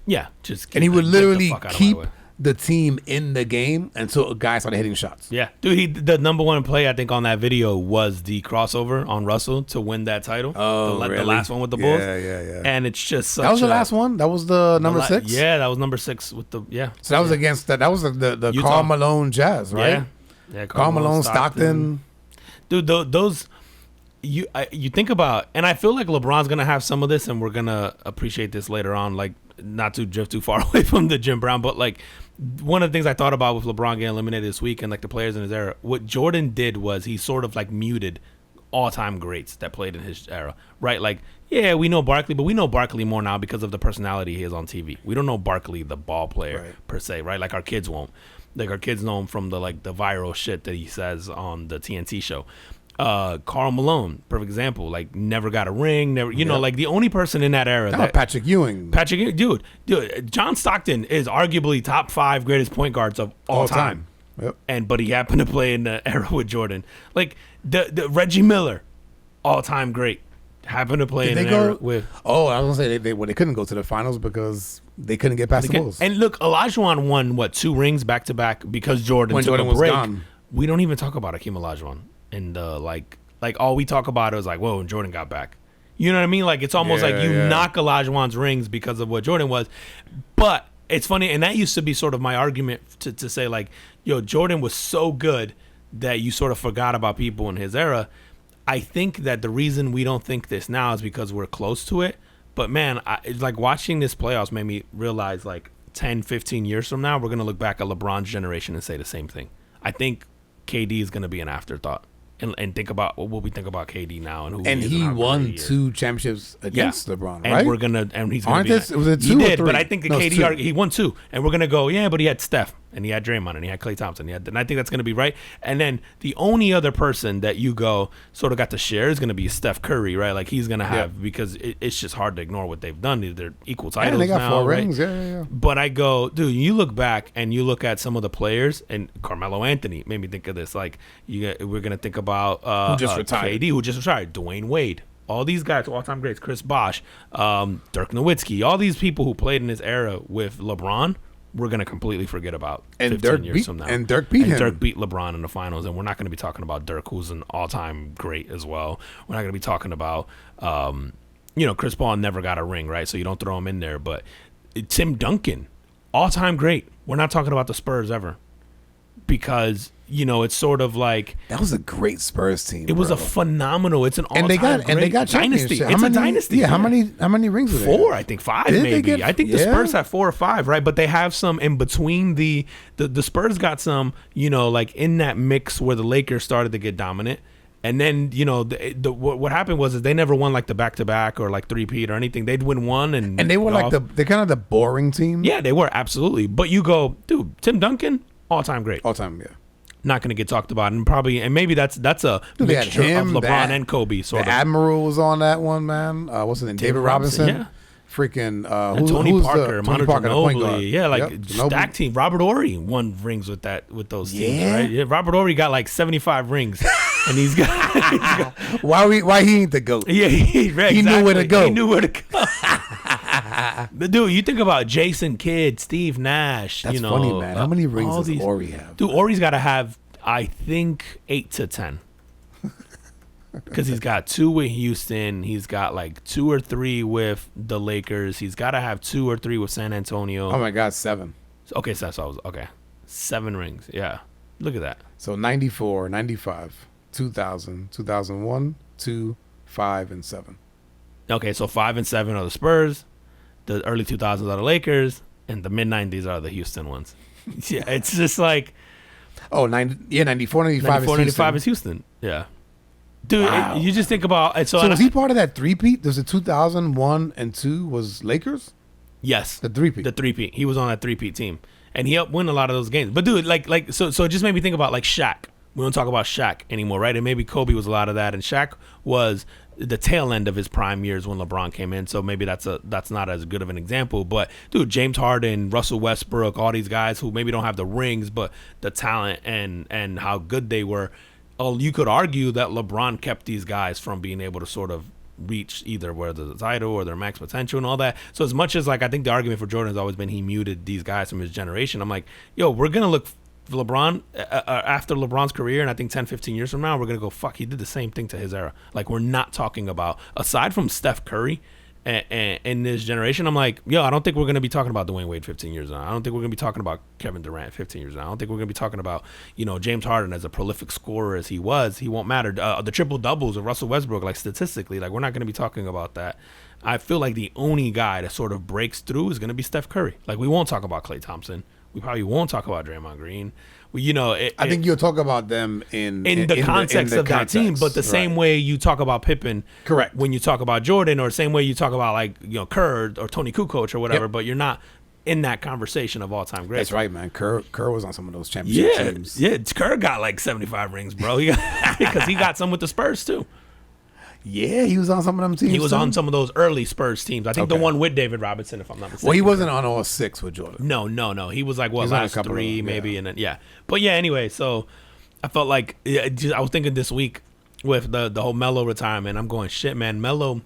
Yeah, and he would literally keep the team in the game until a guy started hitting shots. Yeah. Dude, the number one play, I think, on that video was the crossover on Russell to win that title. Oh, really? The last one with the Bulls. Yeah. And it's just such that was the last one? That was the number 6? Yeah, that was number 6 with the, So that was against, that was the Karl Malone Jazz, right? Yeah, Karl Malone, Stockton. Dude, those... You think about, and I feel like LeBron's gonna have some of this, and we're gonna appreciate this later on. Like, not to drift too far away from the Jim Brown, but like one of the things I thought about with LeBron getting eliminated this week and like the players in his era, what Jordan did was he sort of like muted all-time greats that played in his era, right? Like, yeah, we know Barkley, but we know Barkley more now because of the personality he is on TV. We don't know Barkley, the ball player, per se, right? Like, our kids won't. Like, our kids know him from the viral shit that he says on the TNT show. Karl Malone, perfect example. Like never got a ring, never. You know, like the only person in that era. Patrick Ewing. Dude. John Stockton is arguably top 5 greatest point guards of all time. Yep. But he happened to play in the era with Jordan. Like the Reggie Miller, all time great, happened to play in an era with. Oh, I was gonna say they couldn't go to the finals because they couldn't get past the Bulls. And look, Olajuwon won 2 rings back to back because Jordan took a break. Was gone. We don't even talk about Hakeem Olajuwon. And like all we talk about is like, whoa, and Jordan got back. You know what I mean? Like it's almost like you knock Olajuwon's rings because of what Jordan was. But it's funny, and that used to be sort of my argument to say like, yo, Jordan was so good that you sort of forgot about people in his era. I think that the reason we don't think this now is because we're close to it. But man, it's like watching this playoffs made me realize like 10, 15 years from now, we're going to look back at LeBron's generation and say the same thing. I think KD is going to be an afterthought. And think about what we think about KD now and who he won 2 championships against LeBron, right? And we're gonna he's gonna be. Was it 2 he or did, 3? but I think the KD he won 2, and we're gonna go but he had Steph and he had Draymond and he had Klay Thompson, and I think that's gonna be right. And then the only other person that you go sort of got to share is gonna be Steph Curry, right? Like he's gonna have because it's just hard to ignore what they've done. They're equal titles and they got now, 4 right? rings, yeah. But I go, dude, you look back and you look at some of the players, and Carmelo Anthony made me think of this. Like we're gonna think about retired. KD, who just retired, Dwayne Wade, all these guys, all-time greats, Chris Bosh, Dirk Nowitzki, all these people who played in this era with LeBron, we're going to completely forget about 15 years from now. And Dirk beat him. Dirk beat LeBron in the finals, and we're not going to be talking about Dirk, who's an all-time great as well. We're not going to be talking about, Chris Paul never got a ring, right? So you don't throw him in there. But Tim Duncan, all-time great. We're not talking about the Spurs ever because it's sort of like that was a great Spurs team. It was a phenomenal. It's an all-time and they got dynasty. It's a dynasty. Yeah, how many rings were there? 4, I think 5 maybe. I think the Spurs have 4 or 5, right? But they have some in between. The Spurs got some, like in that mix where the Lakers started to get dominant. And then, what happened was they never won like the back-to-back or like three-peat or anything. They'd win one and they were like they're kind of the boring team. Yeah, they were absolutely. But you go, dude, Tim Duncan, all-time great. All-time, yeah. Not going to get talked about, and maybe that's a mixture of LeBron and Kobe. Sort of. Admiral was on that one, man. What's his name? David Robinson. Yeah. Freaking Tony Parker, Manu point guard. Yeah, stack team. Robert Horry won rings with those teams, right? Yeah, Robert Horry got like 75 rings, and he's got why he ain't the GOAT? Yeah, he knew where to go. He knew where to go. But dude, you think about Jason Kidd, Steve Nash. That's funny, man. How many rings does Horry have? Dude, Horry's got to have, I think, 8 to 10. Because he's got 2 with Houston. He's got like 2 or 3 with the Lakers. He's got to have 2 or 3 with San Antonio. Oh my God, 7. Okay, so I was okay. 7 rings. Yeah, look at that. So 94, 95, 2000, 2001, 2, 5, and 7. Okay, so 5 and 7 are the Spurs. The early 2000s are the Lakers, and the mid 90s are the Houston ones. Yeah, it's just like 94, 95 is Houston. Yeah. Dude, wow. You just think about... So was he part of that three-peat? There's a 2001 and 2 was Lakers? Yes. The three-peat. The three-peat. He was on that three-peat team. And he helped win a lot of those games. But dude, so it just made me think about like Shaq. We don't talk about Shaq anymore, right? And maybe Kobe was a lot of that. And Shaq was the tail end of his prime years when LeBron came in. So maybe that's not as good of an example. But dude, James Harden, Russell Westbrook, all these guys who maybe don't have the rings, but the talent and how good they were. Oh, you could argue that LeBron kept these guys from being able to sort of reach either where the title or their max potential and all that. So as much as like I think the argument for Jordan has always been he muted these guys from his generation, I'm like, yo, we're going to look for LeBron after LeBron's career, and I think 10, 15 years from now, we're going to go, fuck, he did the same thing to his era. Like we're not talking about, aside from Steph Curry, in this generation, I'm like, yo, I don't think we're going to be talking about Dwayne Wade 15 years now. I don't think we're going to be talking about Kevin Durant 15 years now. I don't think we're going to be talking about, James Harden as a prolific scorer as he was. He won't matter. The triple doubles of Russell Westbrook, like statistically, like we're not going to be talking about that. I feel like the only guy that sort of breaks through is going to be Steph Curry. Like we won't talk about Klay Thompson. We probably won't talk about Draymond Green. I think you'll talk about them in the context of that team, but the same way you talk about Pippen, correct, when you talk about Jordan, or same way you talk about like Kerr or Tony Kukoc or whatever. Yep. But you're not in that conversation of all-time greats. That's right, man. Kerr was on some of those championship teams. Yeah, Kerr got like 75 rings, bro. Because he got some with the Spurs too. Yeah, he was on some of them teams. He was too? on some of those early Spurs teams. I think the one with David Robinson, if I'm not mistaken. Well, he wasn't on all 6 with Jordan. No. He was like, was last 3 maybe, and then But yeah, anyway, so I felt like I was thinking this week with the whole Melo retirement. I'm going, shit, man. Melo,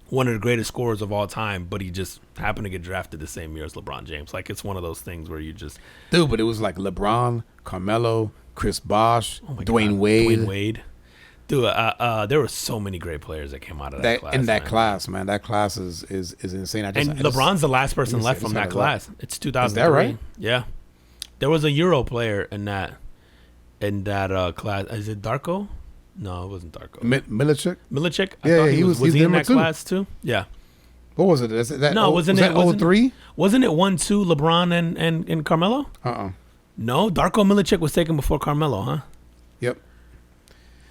one of the greatest scorers of all time, but he just happened to get drafted the same year as LeBron James. Like, it's one of those things where you just... Dude, but it was like LeBron, Carmelo, Chris Bosh, Dwayne Wade. Dude, there were so many great players that came out of that class. In that class, man. That class is insane. LeBron's the last person left from that class. It's 2003. Is that right? Yeah. There was a Euro player in that class. Is it Darko? No, it wasn't Darko. Milicic? I thought he was he in that too. class too? Yeah. What was it? Wasn't it 03? Wasn't it 1-2 LeBron and Carmelo? No, Darko Milicic was taken before Carmelo, huh? Yep.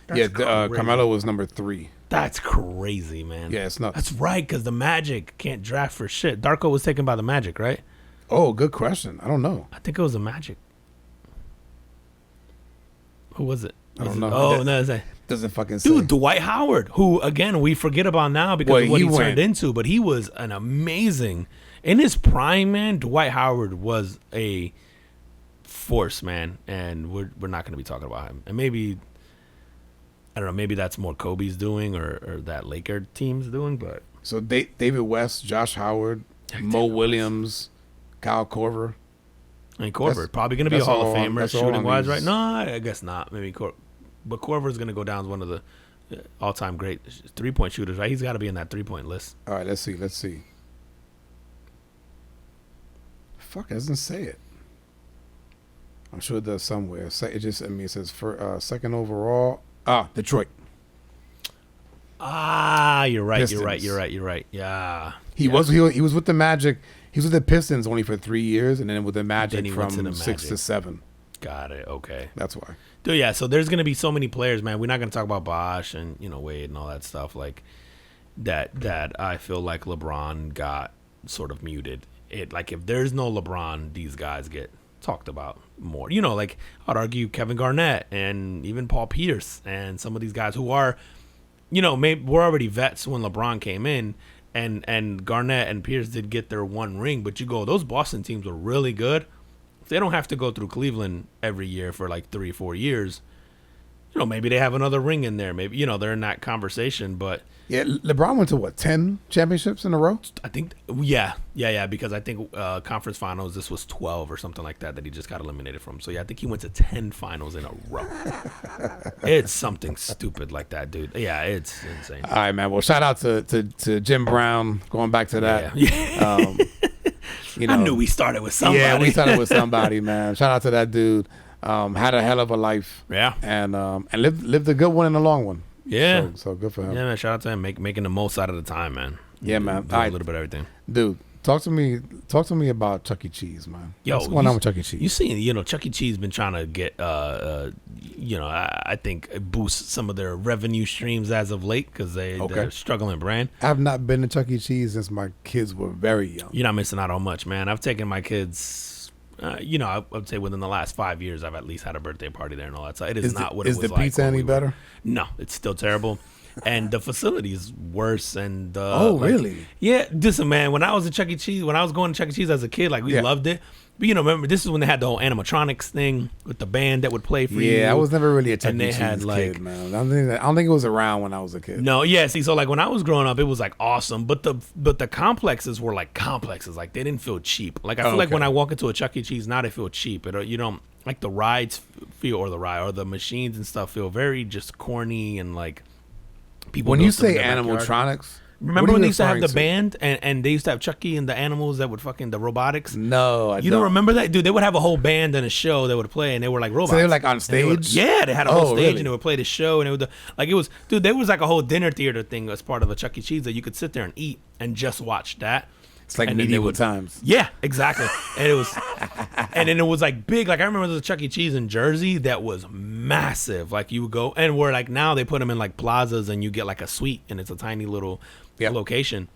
That's Carmelo was number 3. That's crazy, man. Yeah, it's nuts. That's right, because the Magic can't draft for shit. Darko was taken by the Magic, right? Oh, good question. I don't know. I think it was the Magic. Who was it? I don't know. Oh, no, it's doesn't fucking say. Dude, Dwight Howard, who, again, we forget about now because of what he turned into, but he was an amazing... In his prime, man, Dwight Howard was a force, man, and we're not going to be talking about him. And maybe... I don't know, maybe that's more Kobe's doing or that Laker team's doing, but... So David West, Josh Howard, Mo Williams, Kyle Korver. I mean, Korver, probably going to be a Hall of Famer shooting-wise, right? No, I guess not. Maybe but Korver's going to go down as one of the all-time great three-point shooters, right? He's got to be in that three-point list. All right, let's see. Fuck, it doesn't say it. I'm sure it does somewhere. It says for second overall... Detroit. You're right. Pistons. You're right. Yeah. He was with the Magic. He was with the Pistons only for 3 years, and then with the Magic from 6 to 7. Got it. Okay. That's why. Dude, yeah. So there's gonna be so many players, man. We're not gonna talk about Bosh and Wade and all that stuff like that. I feel like LeBron got sort of muted. Like if there's no LeBron, these guys get talked about more. Like I'd argue Kevin Garnett and even Paul Pierce and some of these guys who are, maybe we're already vets when LeBron came in, and Garnett and Pierce did get their one ring, but those Boston teams were really good. If they don't have to go through Cleveland every year for like 3-4 years, maybe they have another ring in there. Maybe, they're in that conversation, but... Yeah, LeBron went to 10 championships in a row? I think, yeah, because I think conference finals, this was 12 or something like that he just got eliminated from. So, yeah, I think he went to 10 finals in a row. It's something stupid like that, dude. Yeah, it's insane. All right, man. Well, shout out to Jim Brown, going back to that. Yeah. I knew we started with somebody. Yeah, we started with somebody, man. Shout out to that dude. Had a hell of a life. Yeah. And lived a good one and a long one. Yeah. So good for him. Yeah, man. Shout out to him making the most out of the time, man. Yeah, man. Do a little bit of everything. Dude, talk to me about Chuck E. Cheese, man. Yo, what's going on with Chuck E. Cheese? You seen, Chuck E. Cheese been trying to get, I think boost some of their revenue streams as of late because they're struggling brand. I've not been to Chuck E. Cheese since my kids were very young. You're not missing out on much, man. I've taken my kids... I would say within the last 5 years, I've at least had a birthday party there and all that. So it is not what it was like. Is the pizza any better? No, it's still terrible. And the facility is worse. And really? Yeah. Listen, man, when I was going to Chuck E. Cheese as a kid, we loved it. But, remember, this is when they had the whole animatronics thing with the band that would play for you. Yeah, I was never really a Chuck E. Cheese kid, man. I don't think it was around when I was a kid. No, yeah. See, so when I was growing up, it was awesome. But the complexes were complexes. They didn't feel cheap. I feel like when I walk into a Chuck E. Cheese now, they feel cheap. You don't the rides feel or the machines and stuff feel very just corny and people. When you say animatronics. Remember when they used to have the band and they used to have Chucky and the animals that would the robotics? No, You don't remember that? Dude, they would have a whole band and a show that would play and they were like robots. So they were on stage? They had a whole stage really? and they would play the show and it would there was a whole dinner theater thing as part of a Chuck E. Cheese that you could sit there and eat and just watch that. It's like medieval times. Yeah, exactly. And it was, and then it was big. I remember there was a Chuck E. Cheese in Jersey that was massive. You would go, and where now they put them in plazas and you get a suite and it's a tiny little location.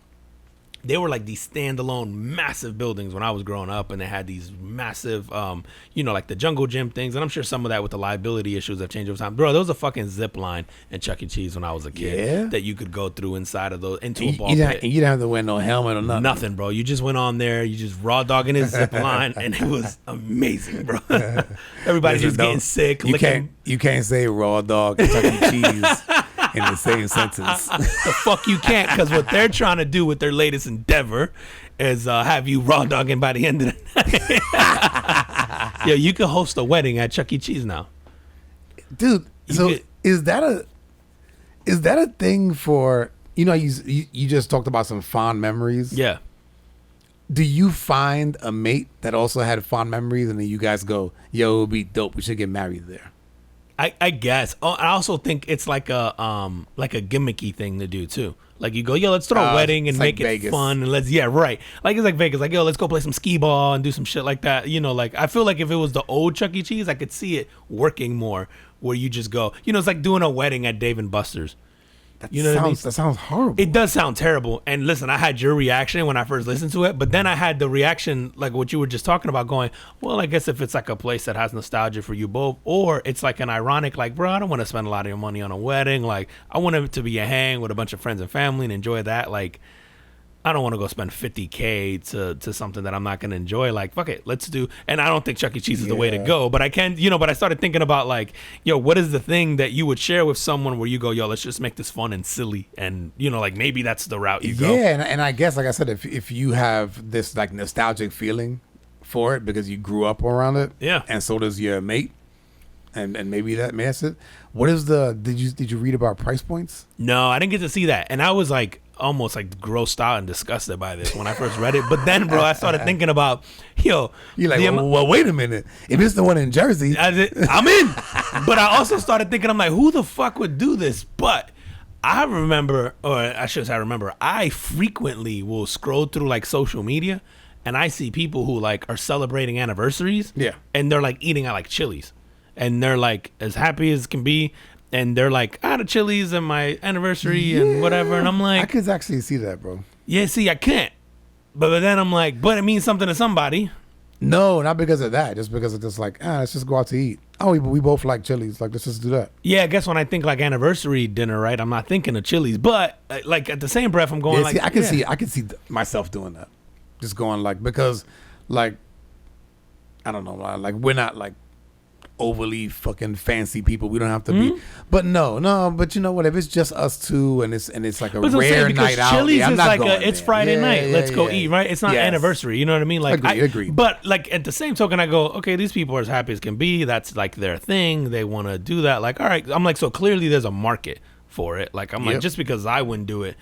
they were like these standalone massive buildings when I was growing up, and they had these massive, like the jungle gym things. And I'm sure some of that with the liability issues have changed over time. Bro, there was a fucking zip line in Chuck E. Cheese when I was a kid that you could go through inside of those into a ball pit. You didn't have to wear no helmet or nothing. Nothing, bro. You just went on there, you just raw dogging his zip line, and it was amazing, bro. Everybody's just getting sick. You can't say raw dog and Chuck E. Cheese in the same sentence. The fuck you can't, because what they're trying to do with their latest endeavor is have you raw dogging by the end of the night. Yo, you can host a wedding at Chuck E. Cheese now, dude. Is that a thing for you just talked about some fond memories? Yeah. Do you find a mate that also had fond memories, and then you guys go, yo, it would be dope, we should get married there? I guess. Oh, I also think it's like a gimmicky thing to do too. Like you go, yo, let's throw a wedding and make it fun, and let's right. Like it's like Vegas. Like yo, let's go play some skee ball and do some shit like that. Like I feel like if it was the old Chuck E. Cheese, I could see it working more. Where you just go, it's like doing a wedding at Dave and Buster's. That sounds horrible. It does sound terrible. And listen, I had your reaction when I first listened to it, but then I had the reaction like what you were just talking about, going, well, I guess if it's like a place that has nostalgia for you both, or it's like an ironic, like, bro, I don't want to spend a lot of your money on a wedding. Like, I want it to be a hang with a bunch of friends and family and enjoy that. Like, I don't want to go spend $50K to something that I'm not going to enjoy. Like, fuck it, let's do. And I don't think Chuck E. Cheese is the way to go, but I can, but I started thinking about like, yo, what is the thing that you would share with someone where you go, yo, let's just make this fun and silly. And, like maybe that's the route you go. Yeah. And I guess, like I said, if you have this like nostalgic feeling for it because you grew up around it. Yeah. And so does your mate. And maybe that's it. What is did you read about price points? No, I didn't get to see that. And I was like, almost like grossed out and disgusted by this when I first read it. But then, bro, I started thinking about, yo, you're like, well, wait a minute. If it's the one in Jersey, I'm in. But I also started thinking, I'm like, who the fuck would do this? But I remember, or I should say, I frequently will scroll through like social media, and I see people who like are celebrating anniversaries. Yeah, and they're like eating at like Chili's, and they're like as happy as can be. And they're like, out of Chili's and my anniversary and whatever. And I'm like, I could actually see that, bro. Yeah, see, I can't. But then I'm like, but it means something to somebody. No, not because of that. Just because it's just like, let's just go out to eat. Oh, we both like Chili's. Like, let's just do that. Yeah, I guess when I think like anniversary dinner, right, I'm not thinking of Chili's. But like at the same breath, I'm going I can see myself doing that. Just going like, because like, I don't know, like we're not like overly fucking fancy people. We don't have to be, but but you know what, if it's just us two and it's like a rare night out, Chili's I'm is not like going it's Friday night, let's go eat, right? It's not Yes. anniversary, you know what I mean? Like Agree. But like at the same token, I go, okay, these people are as happy as can be, that's like their thing, they want to do that. Like, all right, I'm like, so clearly there's a market for it. Like, I'm like, just because I wouldn't do it,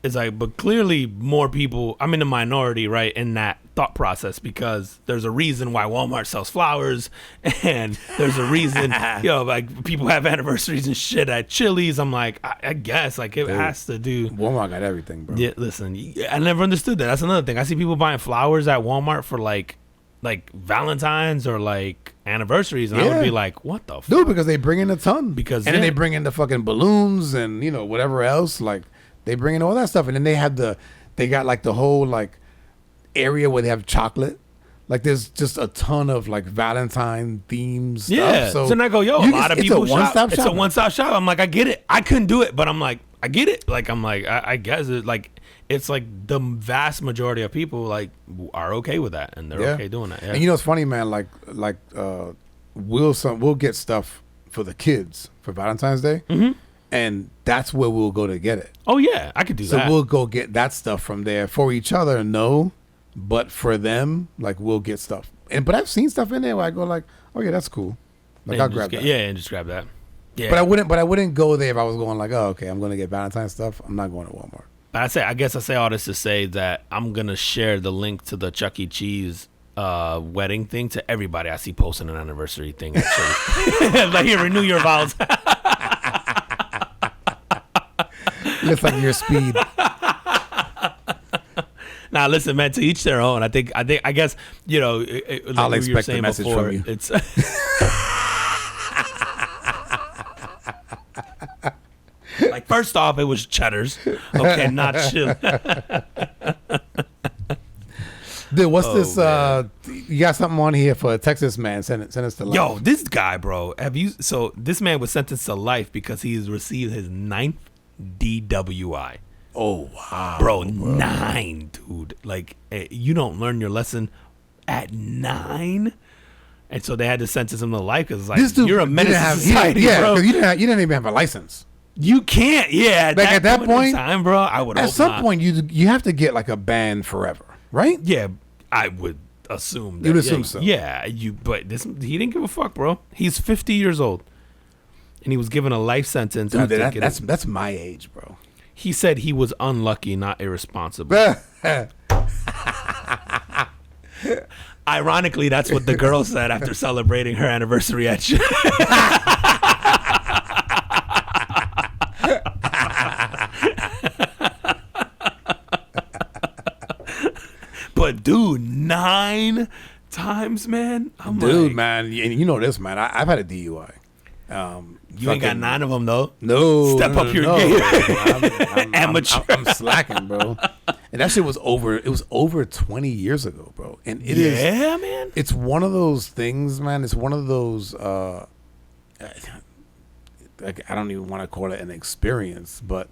it's like, but clearly more people, I'm in the minority, right, in that thought process, because there's a reason why Walmart sells flowers, and there's a reason, like people have anniversaries and shit at Chili's. I'm like, I guess like it has to do. Walmart got everything, bro. Yeah, listen, I never understood that. That's another thing. I see people buying flowers at Walmart for like Valentine's or like anniversaries, and I would be like, what the fuck? Dude, because they bring in a ton. Because then they bring in the fucking balloons and whatever else, like. They bring in all that stuff, and then they got like the whole like area where they have chocolate. Like there's just a ton of like Valentine themes. Yeah. Stuff. So then I go, yo, a lot of people shop. It's a shop. one-stop shop. I'm like, I get it. I couldn't do it, but I'm like, I get it. Like I'm like, I guess it. Like it's like the vast majority of people like are okay with that, and they're okay doing that. Yeah. And it's funny, man. Like we'll get stuff for the kids for Valentine's Day. Mm-hmm. And that's where we'll go to get it. Oh, yeah. I could do that. So we'll go get that stuff from there. For each other, no. But for them, like, we'll get stuff. But I've seen stuff in there where I go like, oh, yeah, that's cool. Like, I'll grab that. Yeah, and just grab that. Yeah. But I wouldn't go there if I was going like, oh, okay, I'm going to get Valentine's stuff. I'm not going to Walmart. But I guess I say all this to say that I'm going to share the link to the Chuck E. Cheese wedding thing to everybody I see posting an anniversary thing, actually. Like, here, renew your vows. Looks like your speed. Now, listen, man. To each their own. I guess like I'll expect the message before, from you. It's like first off, it was Cheddar's. Okay, not chill. Dude, what's this? man. You got something on here for a Texas man? Send us to life. Yo, this guy, bro. So this man was sentenced to life because he's received his 9th DWI. Oh wow, Bro, 9, dude. Like, you don't learn your lesson at 9. And so they had to sentence him to life because it's like, this dude, you're a menace to he society, yeah, bro. 'cause you didn't even have a license. You can't, yeah. Like at that point, in time, bro, I would at hope some not. point you have to get like a ban forever, right? Yeah, I would assume that. You'd assume so. Yeah, but he didn't give a fuck, bro. He's 50 years old. And he was given a life sentence. Dude, that's my age, bro. He said he was unlucky, not irresponsible. Ironically, that's what the girl said after celebrating her anniversary at But dude, 9 times, man. Man, and you know this, man. I've had a DUI. You ain't got 9 of them though. No, Step up your no. game. Amateur. I'm slacking, bro. And that shit was over. It was over 20 years ago, bro. And it is. Yeah, man. It's one of those things, man. It's one of those. Like, I don't even want to call it an experience, but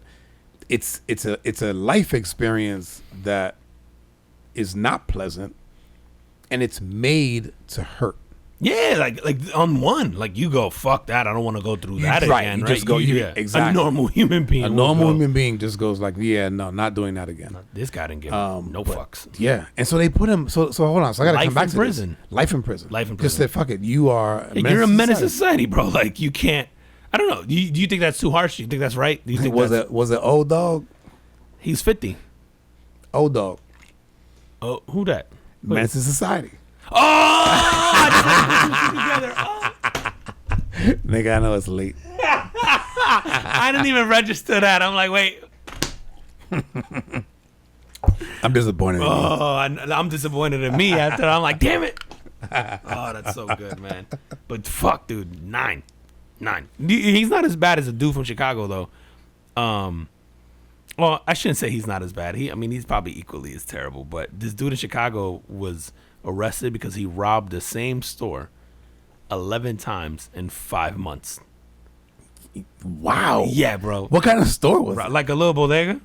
it's a life experience that is not pleasant, and it's made to hurt. Yeah, like on one, like you go, fuck that. I don't want to go through that right, again. you Right? just go. Exactly. A normal human being. A will normal go, human being just goes like, yeah, no, not doing that again. This guy didn't give no but, fucks. Yeah, and so they put him. So hold on. So I got to Life come back in to prison. This. Life in prison. Life in Just prison. said, fuck it. You are. You're a menace to society, bro. Like you can't. I don't know. Do you think that's too harsh? Do you think that's right? Do you think was it old dog? He's 50. Old dog. Oh, who that? Wait. Menace to society. Oh, I just put together. Nigga, I know it's late. I didn't even register that. I'm like, wait. I'm disappointed in you. Oh, I'm disappointed in me after. I'm like, damn it. Oh, that's so good, man. But fuck, dude, 9. He's not as bad as a dude from Chicago, though. Well, I shouldn't say he's not as bad. He's probably equally as terrible. But this dude in Chicago was arrested because he robbed the same store 11 times in 5 months. Wow. Yeah, bro. What kind of store was it? Like a little bodega?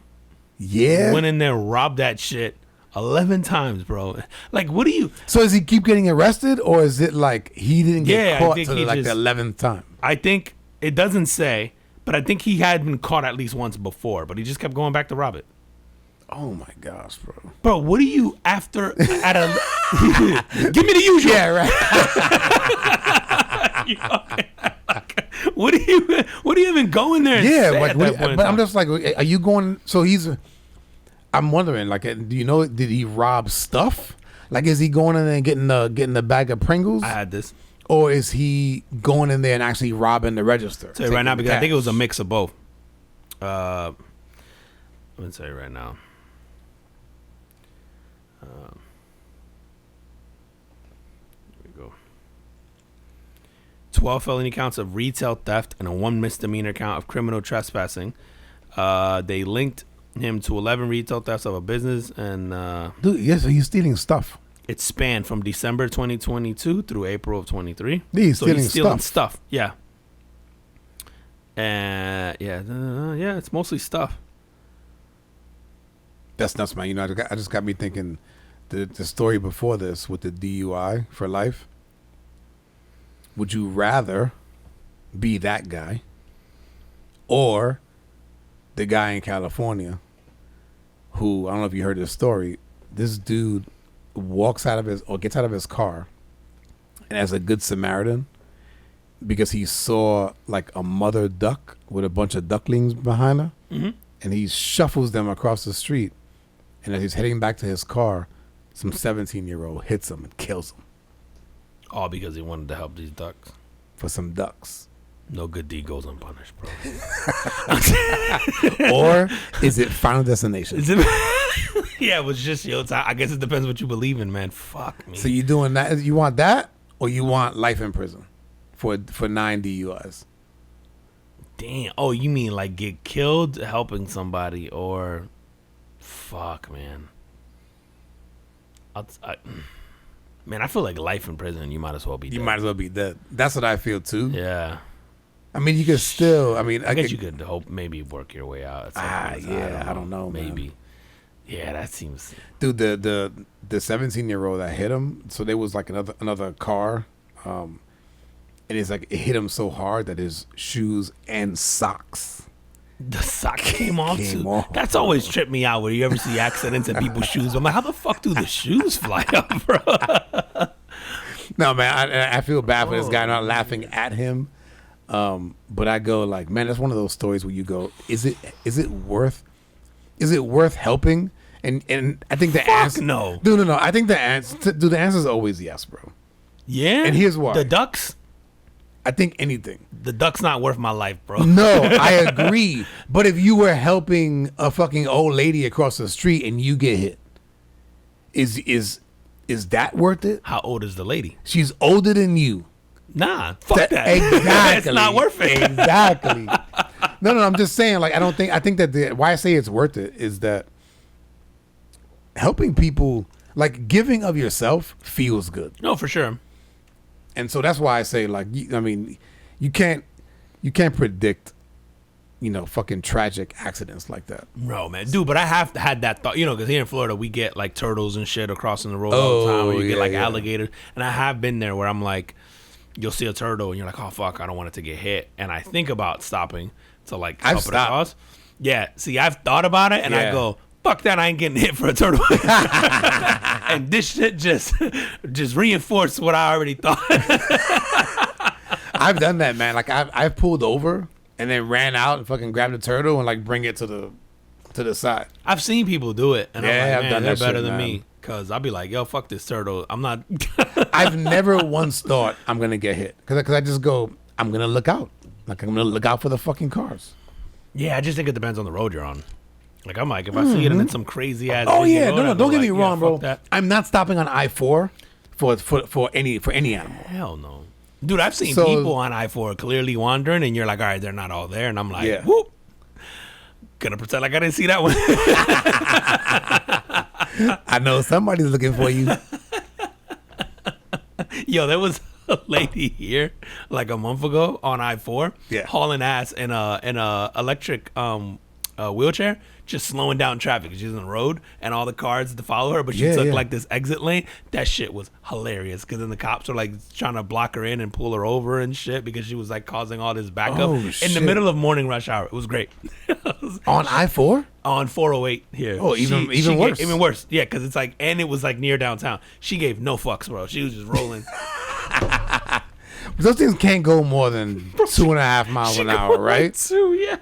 Yeah. Went in there, robbed that shit 11 times, bro. Like, what do you... So does he keep getting arrested, or is it like he didn't get caught think till he like just- the 11th time? I think it doesn't say, but I think he had been caught at least once before, but he just kept going back to rob it. Oh my gosh, bro. Bro, what are you after at a... Give me the usual. Yeah, right. What are you even going there and Yeah, say like, at that point in but I'm time? just like, are you going? So I'm wondering, like, do you know? Did he rob stuff? Like, is he going in there and getting a bag of Pringles, I had this. or is he going in there and actually robbing the register? Tell you right now, taking the because I think it cash? was a mix of both. I'm gonna tell you right now. Here we go. 12 felony counts of retail theft and a 1 misdemeanor count of criminal trespassing. They linked him to 11 retail thefts of a business, and Dude, yes, so he's stealing stuff. it spanned from December 2022 through April of 23. He's So he's stealing stuff. Yeah. And yeah, it's mostly stuff. That's nuts, man. You know, I just got me thinking the story before this with the DUI for life. Would you rather be that guy or the guy in California who, I don't know if you heard this story, this dude gets out of his car, and as a good Samaritan, because he saw like a mother duck with a bunch of ducklings behind her, and he shuffles them across the street, and as he's heading back to his car, some 17-year-old hits him and kills him All because he wanted to help these ducks. for some ducks. No good deed goes unpunished, bro. Or is it Final Destination? Yeah, it was just, I guess it depends what you believe in, man. Fuck me. So you doing that? You want that, or you want life in prison for 9 DUIs? Damn. Oh, you mean like get killed helping somebody, or fuck, man. Man, I feel like life in prison. You might as well be. You dead. might as well be dead. That's what I feel too. Yeah. I mean, you could still. I mean, I guess you could hope maybe work your way out. At some point. Yeah. I don't know. Maybe. Man. Yeah, that seems. Dude, the 17-year-old that hit him. So there was like another car, and it's like it hit him so hard that his shoes and socks. The sock came off too. off. That's always tripped me out. Where you ever see accidents and people's shoes, I'm like, how the fuck do the shoes fly up, bro? No, man, I feel bad for this guy. Not laughing at him, but I go like, man, that's one of those stories where you go, is it worth helping? And I think the answer, no. No. I think the answer is always yes, bro. Yeah. And here's why. The ducks. I think anything. The duck's not worth my life, bro. No, I agree. But if you were helping a fucking old lady across the street and you get hit, is that worth it? How old is the lady? She's older than you. Nah, fuck that. Exactly. It's not worth it. Exactly. No. I'm just saying. Like, I think that why I say it's worth it is that helping people, like giving of yourself, feels good. No, for sure. And so that's why I say, like, I mean, you can't predict, fucking tragic accidents like that. No, man. Dude, but I have had that thought, because here in Florida, we get, like, turtles and shit crossing the road all the time. Or you get, like, alligators. And I have been there where I'm like, you'll see a turtle, and you're like, oh, fuck, I don't want it to get hit. And I think about stopping to, like, help it across. Yeah. See, I've thought about it, and I go, fuck that, I ain't getting hit for a turtle. And this shit just reinforced what I already thought. I've done that, man. Like I've pulled over and then ran out and fucking grabbed the turtle and like bring it to the side. I've seen people do it, and I'm like, man, done they're that better shit, than man. me. Cause I'll be like, yo, fuck this turtle. I'm not. I've never once thought I'm gonna get hit because I just go, I'm gonna look out. Like I'm gonna look out for the fucking cars. Yeah, I just think it depends on the road you're on. Like I'm like, if I see it and it's some crazy ass. Oh yeah, road, no, don't get me like, wrong, bro. That. I'm not stopping on I-4 for any animal. Hell no, dude. I've seen So- people on I-4 clearly wandering, and you're like, all right, they're not all there, and I'm like, Yeah. whoop. Gonna pretend like I didn't see that one. I know somebody's looking for you. Yo, there was a lady here like a month ago on I-4, hauling ass in a electric wheelchair, just slowing down traffic. She's on the road and all the cars to follow her, but she took like this exit lane. That shit was hilarious because then the cops were like trying to block her in and pull her over and shit because she was like causing all this backup in the middle of morning rush hour. It was great. On I-4? On 408 here. Oh, even worse. Even worse. Yeah, because it's like, and it was like near downtown. She gave no fucks, bro. She was just rolling. Those things can't go more than 2.5 miles an hour, right? Yeah.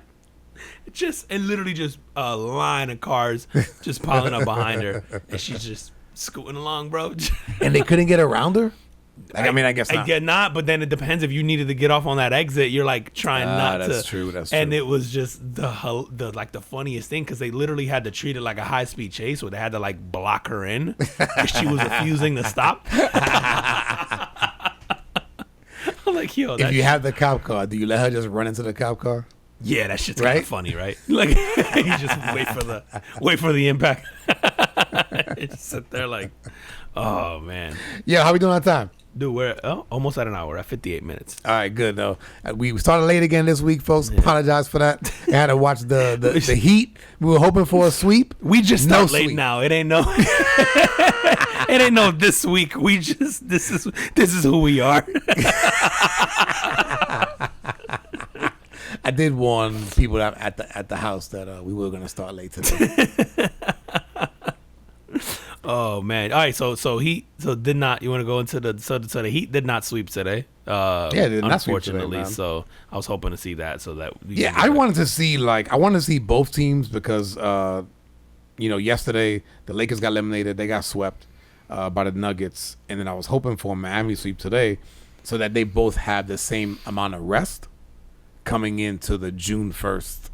And literally just a line of cars just piling up behind her, and she's just scooting along, bro. And they couldn't get around her? Like, I guess not. I get not, but then it depends if you needed to get off on that exit. You're like trying not to. That's true. And it was just the funniest thing because they literally had to treat it like a high speed chase where they had to like block her in because she was refusing to stop. I'm like, yo, if you have the cop car, do you let her just run into the cop car? Yeah, that shit's kind of funny, right? Like you just wait for the impact. You just sit there like, oh man. Yeah, how we doing on time? Dude, we're almost at an hour, at 58 minutes. All right, good though. We started late again this week, folks. Yeah. Apologize for that. I had to watch the Heat. We were hoping for a sweep. We just start late now. It ain't no. It ain't no this week. We just this is who we are. I did warn people at the house that we were going to start late today. Oh man! All right, so Heat did not. You want to go into the Heat did not sweep today. Yeah, they did not sweep today, unfortunately. man. So I was hoping to see that. So that I wanted to see both teams because yesterday the Lakers got eliminated. They got swept by the Nuggets, and then I was hoping for a Miami sweep today, so that they both have the same amount of rest coming into the June 1st,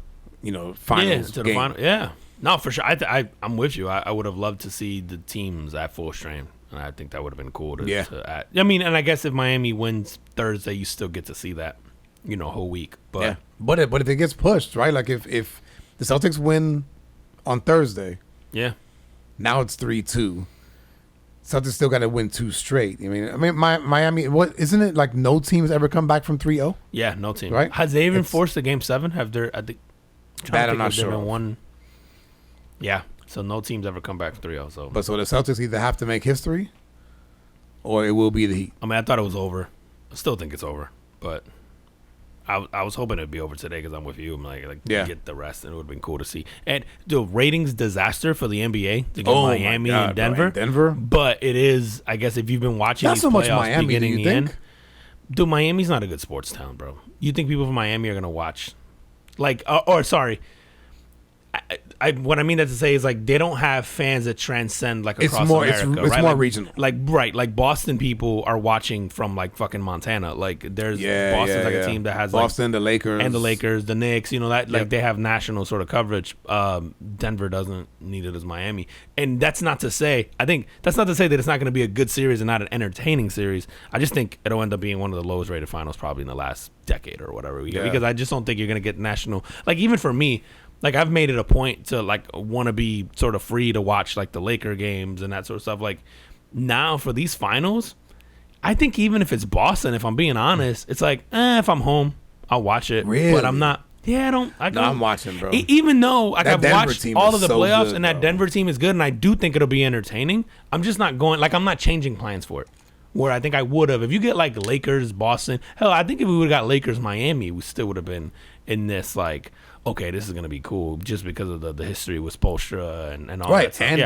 finals game. The final. Yeah. No, for sure. I'm with you. I would have loved to see the teams at full strength, and I think that would have been cool to add. I mean, and I guess if Miami wins Thursday, you still get to see that, whole week. But yeah. But if it gets pushed, right? Like if the Celtics win on Thursday, yeah, now it's 3-2. Celtics still got to win 2 straight. Miami. What isn't it like? No teams ever come back from 3-0. Yeah, no team. Right? Has they even forced a game 7? Have there? I think. That I'm not sure. One. Yeah. So no teams ever come back from 3-0. So. But so the Celtics either have to make history, or it will be the Heat. I mean, I thought it was over. I still think it's over, but I was hoping it'd be over today because I'm with you. I'm like get the rest, and it would have been cool to see. And the ratings disaster for the NBA to get Miami and Denver. Denver, but it is. I guess if you've been watching not these so much playoffs Miami, beginning do you the think? end, dude, Miami's not a good sports town, bro. You think people from Miami are gonna watch? Like, sorry. What I mean that to say is like they don't have fans that transcend like across America. It's right? more like, regional. Like Boston people are watching from like fucking Montana. Like there's Boston's a team that has Boston, the Lakers, and the Lakers, the Knicks. You know that like they have national sort of coverage. Denver doesn't need it as Miami, and that's not to say. I think that's not to say that it's not going to be a good series and not an entertaining series. I just think it'll end up being one of the lowest rated finals probably in the last decade or whatever. Because I just don't think you're going to get national. Like even for me. Like, I've made it a point to, like, want to be sort of free to watch, like, the Laker games and that sort of stuff. Like, now for these finals, I think even if it's Boston, if I'm being honest, it's like, if I'm home, I'll watch it. Really? But I'm not. Yeah, No, I'm watching, bro. Even though like, I've Denver watched team all is of the so playoffs good, and that bro. Denver team is good, and I do think it'll be entertaining, I'm just not going, like, I'm not changing plans for it. Where I think I would have. If you get, like, Lakers, Boston, hell, I think if we would have got Lakers, Miami, we still would have been in this, like, okay, this is going to be cool just because of the history with Spoelstra and all that stuff. And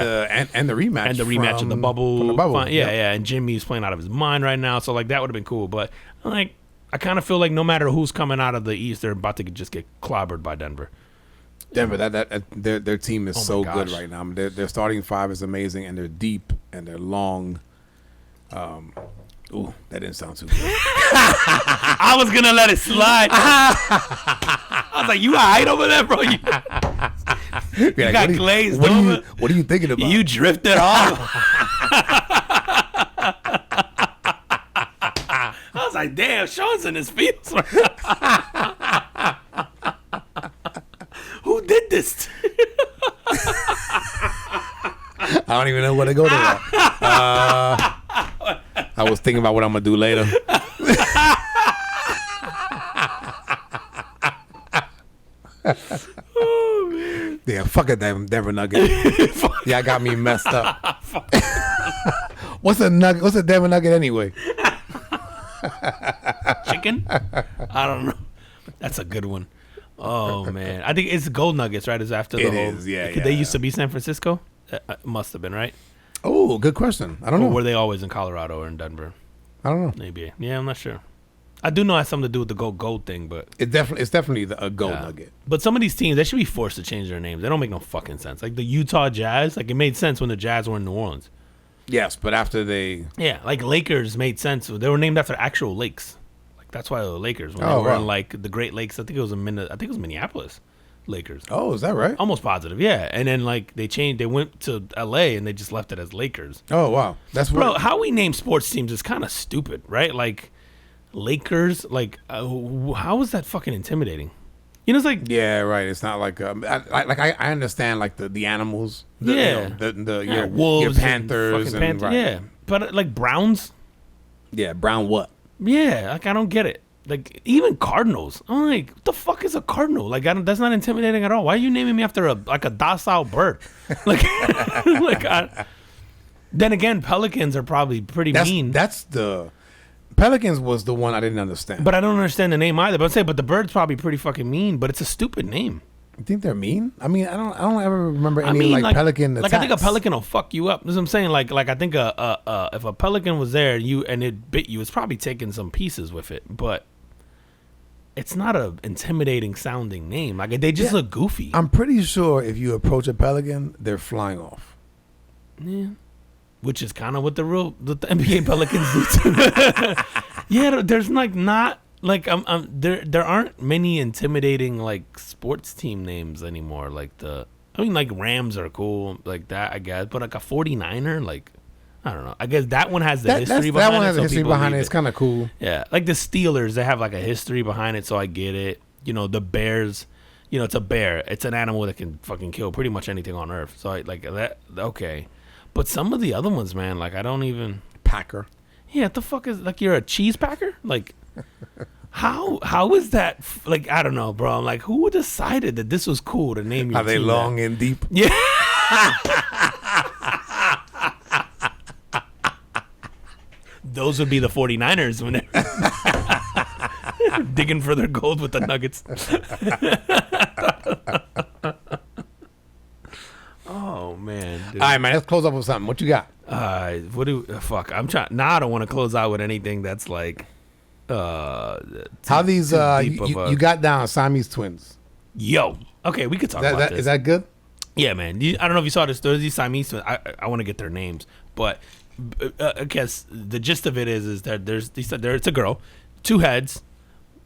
the rematch. And the rematch in the bubble. From the bubble. And Jimmy's playing out of his mind right now. So, like, that would have been cool. But, like, I kind of feel like no matter who's coming out of the East, they're about to just get clobbered by Denver. Denver, their team is so good gosh. right now. I mean, their starting 5 is amazing, and they're deep, and they're long. Ooh, that didn't sound too good. I was going to let it slide. I was like, you all right over there, bro? You got glazed over. What are you thinking about? You drifted off. I was like, damn, Sean's in his feels. Who did this? I don't even know where to go to that. I was thinking about what I'm going to do later. Oh, man. Yeah, fuck it, Denver Nugget. Yeah, I got me messed up. What's a nugget? What's a Denver Nugget anyway? Chicken? I don't know. That's a good one. Oh, man. I think it's Gold Nuggets, right? Is after the It whole. is, yeah. They used to be San Francisco? Must have been, right? Oh, good question. I don't Or know. were they always in Colorado or in Denver? I don't know. Maybe. Yeah, I'm not sure. I do know it has something to do with the gold thing, but It's definitely a gold nugget. But some of these teams, they should be forced to change their names. They don't make no fucking sense. Like the Utah Jazz, like it made sense when the Jazz were in New Orleans. Yes, but after they Yeah, like Lakers made sense. They were named after actual lakes. Like that's why they were Lakers. When they were in like the Great Lakes, I think it was Minneapolis Lakers. Oh, is that right? Almost positive, yeah. And then like they went to LA and they just left it as Lakers. Oh, wow. That's Bro, what, how we name sports teams is kind of stupid, right? Like Lakers, like how is that fucking intimidating? You know, it's like yeah, right. It's not like I understand like the animals, your wolves, panthers, and right. yeah. But like Browns, yeah, brown what? yeah, like I don't get it. Like even Cardinals, I'm like, what the fuck is a cardinal? Like that's not intimidating at all. Why are you naming me after a docile bird? Like, then again, pelicans are probably pretty mean. That's the Pelicans was the one I didn't understand. But I don't understand the name either. But I'm saying, but the bird's probably pretty fucking mean. But it's a stupid name. You think they're mean? I mean, I don't ever remember any like pelican attacks. Like I think a pelican will fuck you up. That's what I'm saying. Like I think if a pelican was there and it bit you, it's probably taking some pieces with it. But it's not a intimidating sounding name. Like they just look goofy. I'm pretty sure if you approach a pelican, they're flying off. Yeah. Which is kind of what the NBA Pelicans do too. Yeah, there's like not like there aren't many intimidating like sports team names anymore. Like like Rams are cool like that, I guess. But like a 49er, like I don't know. I guess that one has the history behind it. That one has a history behind it. It's kind of cool. Yeah, like the Steelers, they have like a history behind it, so I get it. You know, the Bears. It's a bear. It's an animal that can fucking kill pretty much anything on earth. So I like that. Okay. But some of the other ones, man, like I don't even. Packer. Yeah, what the fuck is like? You're a cheese packer? Like, how is that? Like, I don't know, bro. I'm like, who decided that this was cool to name your Are they team long that? and deep? Yeah. Those would be the 49ers when they're digging for their gold with the Nuggets. Oh man. Dude. All right, man. Let's close up with something. What you got? What do fuck? I'm trying. Now I don't want to close out with anything that's like. How these? You got down Siamese twins. Yo. Okay, we could talk about this. Is that good? Yeah, man. I don't know if you saw this. There's these Siamese twins. I want to get their names, but I guess the gist of it is that it's a girl, 2 heads,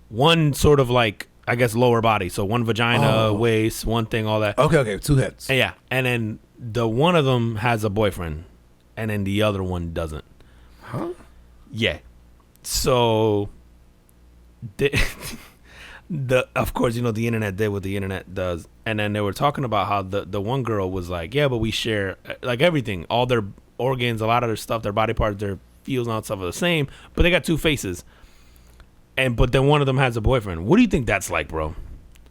one sort of like I guess lower body. So one vagina, waist, one thing, all that. Okay, 2 heads. Yeah, and then the one of them has a boyfriend, and then the other one doesn't. Huh? Yeah. So, of course, the internet did what the internet does, and then they were talking about how the one girl was like, yeah, but we share like everything, all their organs, a lot of their stuff, their body parts, their feels, and all that stuff are the same, but they got 2 faces, but then one of them has a boyfriend. What do you think that's like, bro?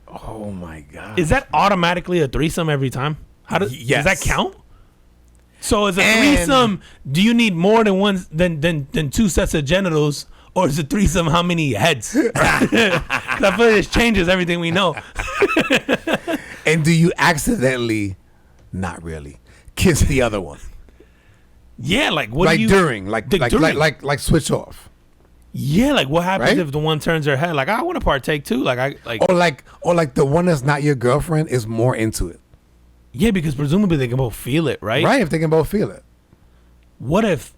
Oh my god! Is that automatically a threesome every time? Does that count? So is a threesome? Do you need more than one than 2 sets of genitals, or is a threesome how many heads? Because I feel like this changes everything we know. And do you accidentally, not really, kiss the other one? Yeah, like what? Like do you, during, like switch off. Yeah, like what happens Right? if the one turns her head? Like I want to partake too. Or like the one that's not your girlfriend is more into it. Yeah, because presumably they can both feel it, right? Right, if they can both feel it. What if?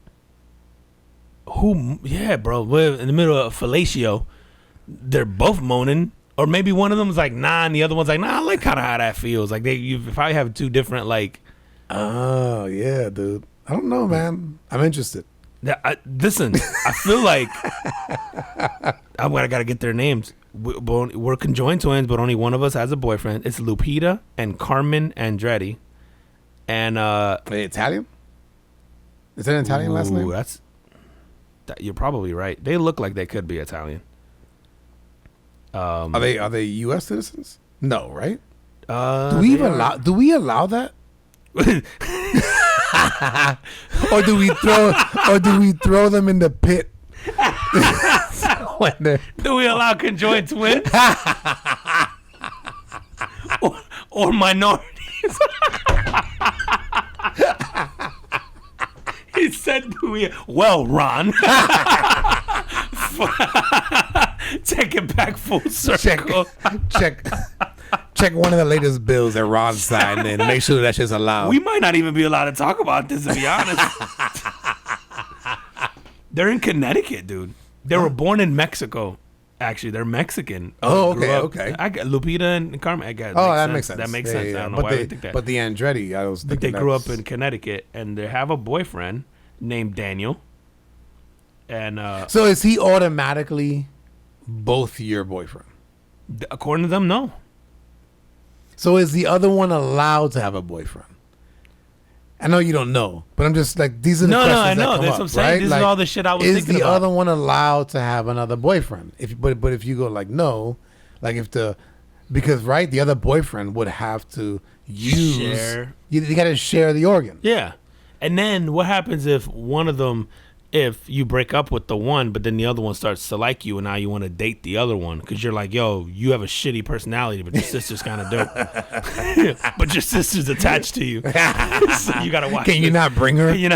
Yeah, bro. We're in the middle of fellatio. They're both moaning, or maybe one of them is like nah, and the other one's like nah. I like kind of how that feels. Like you probably have 2 different like. Oh yeah, dude. I don't know, man. I'm interested. Listen, I feel like I gotta get their names. We're conjoined twins, but only one of us has a boyfriend. It's Lupita and Carmen Andretti. And Italian? Is that an Italian last name? You're probably right. They look like they could be Italian. Are they U.S. citizens? No, right? Do Do we allow that? or do we throw them in the pit? Do we allow conjoined twins? or minorities? He said, well, Ron. Take it back full circle. Check one of the latest bills that Ron signed and make sure that shit's allowed. We might not even be allowed to talk about this, to be honest. They're in Connecticut, dude. They were born in Mexico. Actually, they're Mexican. Oh, okay. I got Lupita and Carmen. That makes sense. That makes sense. I don't know but why I would think that. But the Andretti, I was thinking. But they grew up in Connecticut, and they have a boyfriend named Daniel. And so is he automatically both your boyfriend? According to them, no. So is the other one allowed to have a boyfriend? I know you don't know, but I'm just like, these are the questions I know. that come That's up, what I'm saying. right? This is all the shit I was thinking about. Is the other one allowed to have another boyfriend? But if you go like no, like because right, the other boyfriend would have to share. You got to share the organ. Yeah, and then what happens if one of them? If you break up with the one, but then the other one starts to like you, and now you want to date the other one because you're like, yo, you have a shitty personality, but your sister's kind of dope. But your sister's attached to you. So you got to watch. Can you not bring her? You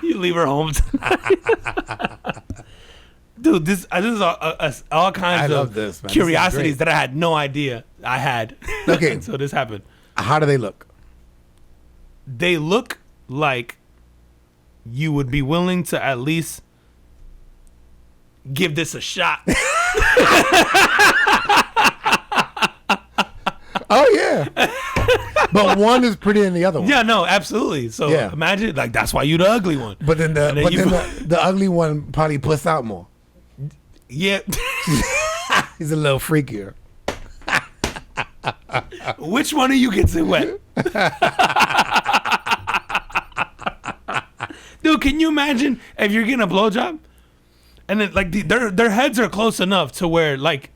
leave her home tonight. Dude, this is all kinds of curiosities that I had no idea I had. Okay. So this happened. How do they look? They look like you would be willing to at least give this a shot. Oh yeah. But one is prettier than the other one. Yeah, no, absolutely. So imagine like that's why you the ugly one. But then the ugly one probably puts out more. Yeah. He's a little freakier. Which one of you gets it wet? Dude, can you imagine if you're getting a blowjob, and then like their heads are close enough to where like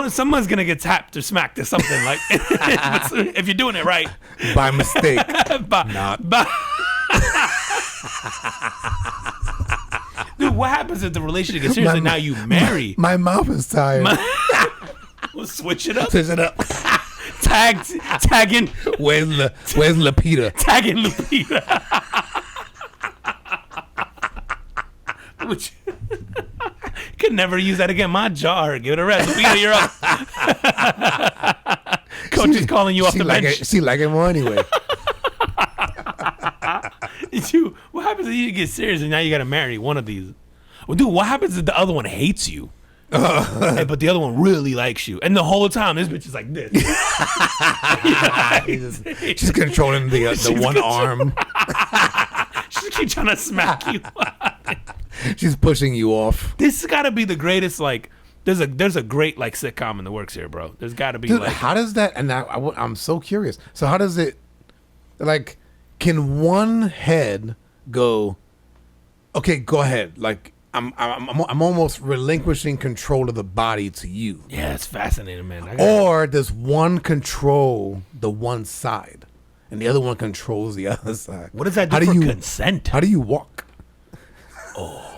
someone's gonna get tapped or smacked or something like if you're doing it right by mistake. Dude, what happens if the relationship gets serious and now you marry? My mouth is tired. We'll switch it up. Switch it up. Tagging. Where's Lupita? Tagging Lupita. Which could never use that again. My jar. Give it a rest. Lupita, you're up. Coach is calling you off the bench. She like it more anyway. What happens if you get serious and now you got to marry one of these? Well, dude, what happens if the other one hates you? But the other one really likes you, and the whole time this bitch is like this. She's controlling the one arm. She keeps trying to smack you. She's pushing you off. This has got to be the greatest. Like, there's a great like sitcom in the works here, bro. There's got to be. Dude, like, how does that? And I'm so curious. So how does it? Like, can one head go? Okay, go ahead. Like, I'm almost relinquishing control of the body to you. Yeah, it's fascinating, man. Or does one control the one side, and the other one controls the other side? What does that do for consent? How do you walk? Oh,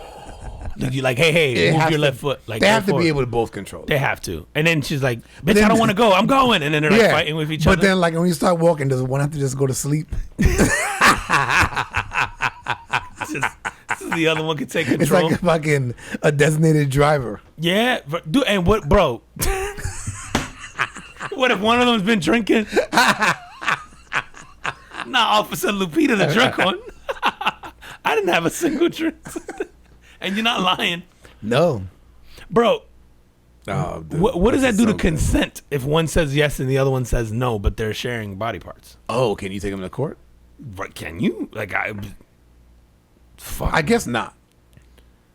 you like, hey, move your left foot. Like, they have to be able to both control. They have to. And then she's like, bitch, I don't want to go. I'm going. And then they're like fighting with each other. But then, like, when you start walking, does one have to just go to sleep? The other one can take control. It's like a designated driver. Yeah, dude. And what, bro? What if one of them's been drinking? Nah, Officer Lupita, the drunk one. I didn't have a single drink. And you're not lying. No, bro. Oh, dude, what does that do to consent if one says yes and the other one says no, but they're sharing body parts? Oh, can you take them to court? Right, can you? Like, I guess not.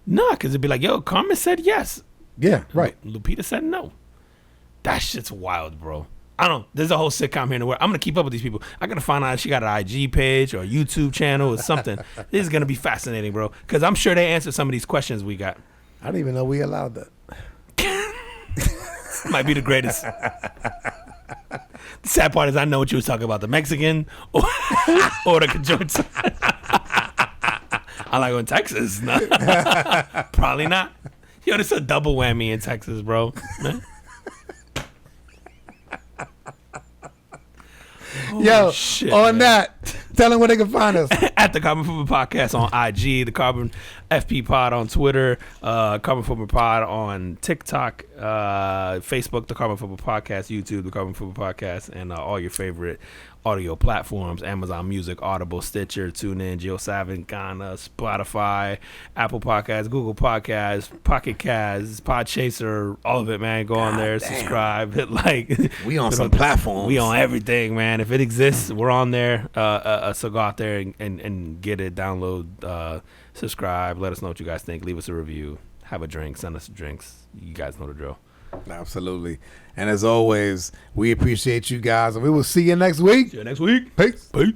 Nah, because it'd be like, yo, Carmen said yes. Yeah, right. Lupita said no. That shit's wild, bro. I don't. There's a whole sitcom here in the world. I'm gonna keep up with these people. I'm gonna find out if she got an IG page or a YouTube channel or something. This is gonna be fascinating, bro. Because I'm sure they answered some of these questions we got. I didn't even know we allowed that. Might be the greatest. The sad part is I know what you was talking about, the Mexican or the conjoined. I like in Texas. No. Probably not. Yo, this is a double whammy in Texas, bro. Man. Yo, shit, on that, tell them where they can find us. At the Carbon Football Podcast on IG, the Carbon FP Pod on Twitter, Carbon Football Pod on TikTok, Facebook, the Carbon Football Podcast, YouTube, the Carbon Football Podcast, and all your favorite audio platforms: Amazon Music, Audible, Stitcher, TuneIn, JioSaavn, Ghana, Spotify, Apple Podcasts, Google Podcasts, Pocket Casts, Podchaser, all of it, man. Go on there, subscribe, hit like. We on some platforms. We on everything, man. If it exists, we're on there. So go out there and get it, download, subscribe. Let us know what you guys think. Leave us a review. Have a drink. Send us drinks. You guys know the drill. Absolutely. And as always, we appreciate you guys. And we will see you next week. See you next week. Peace. Peace.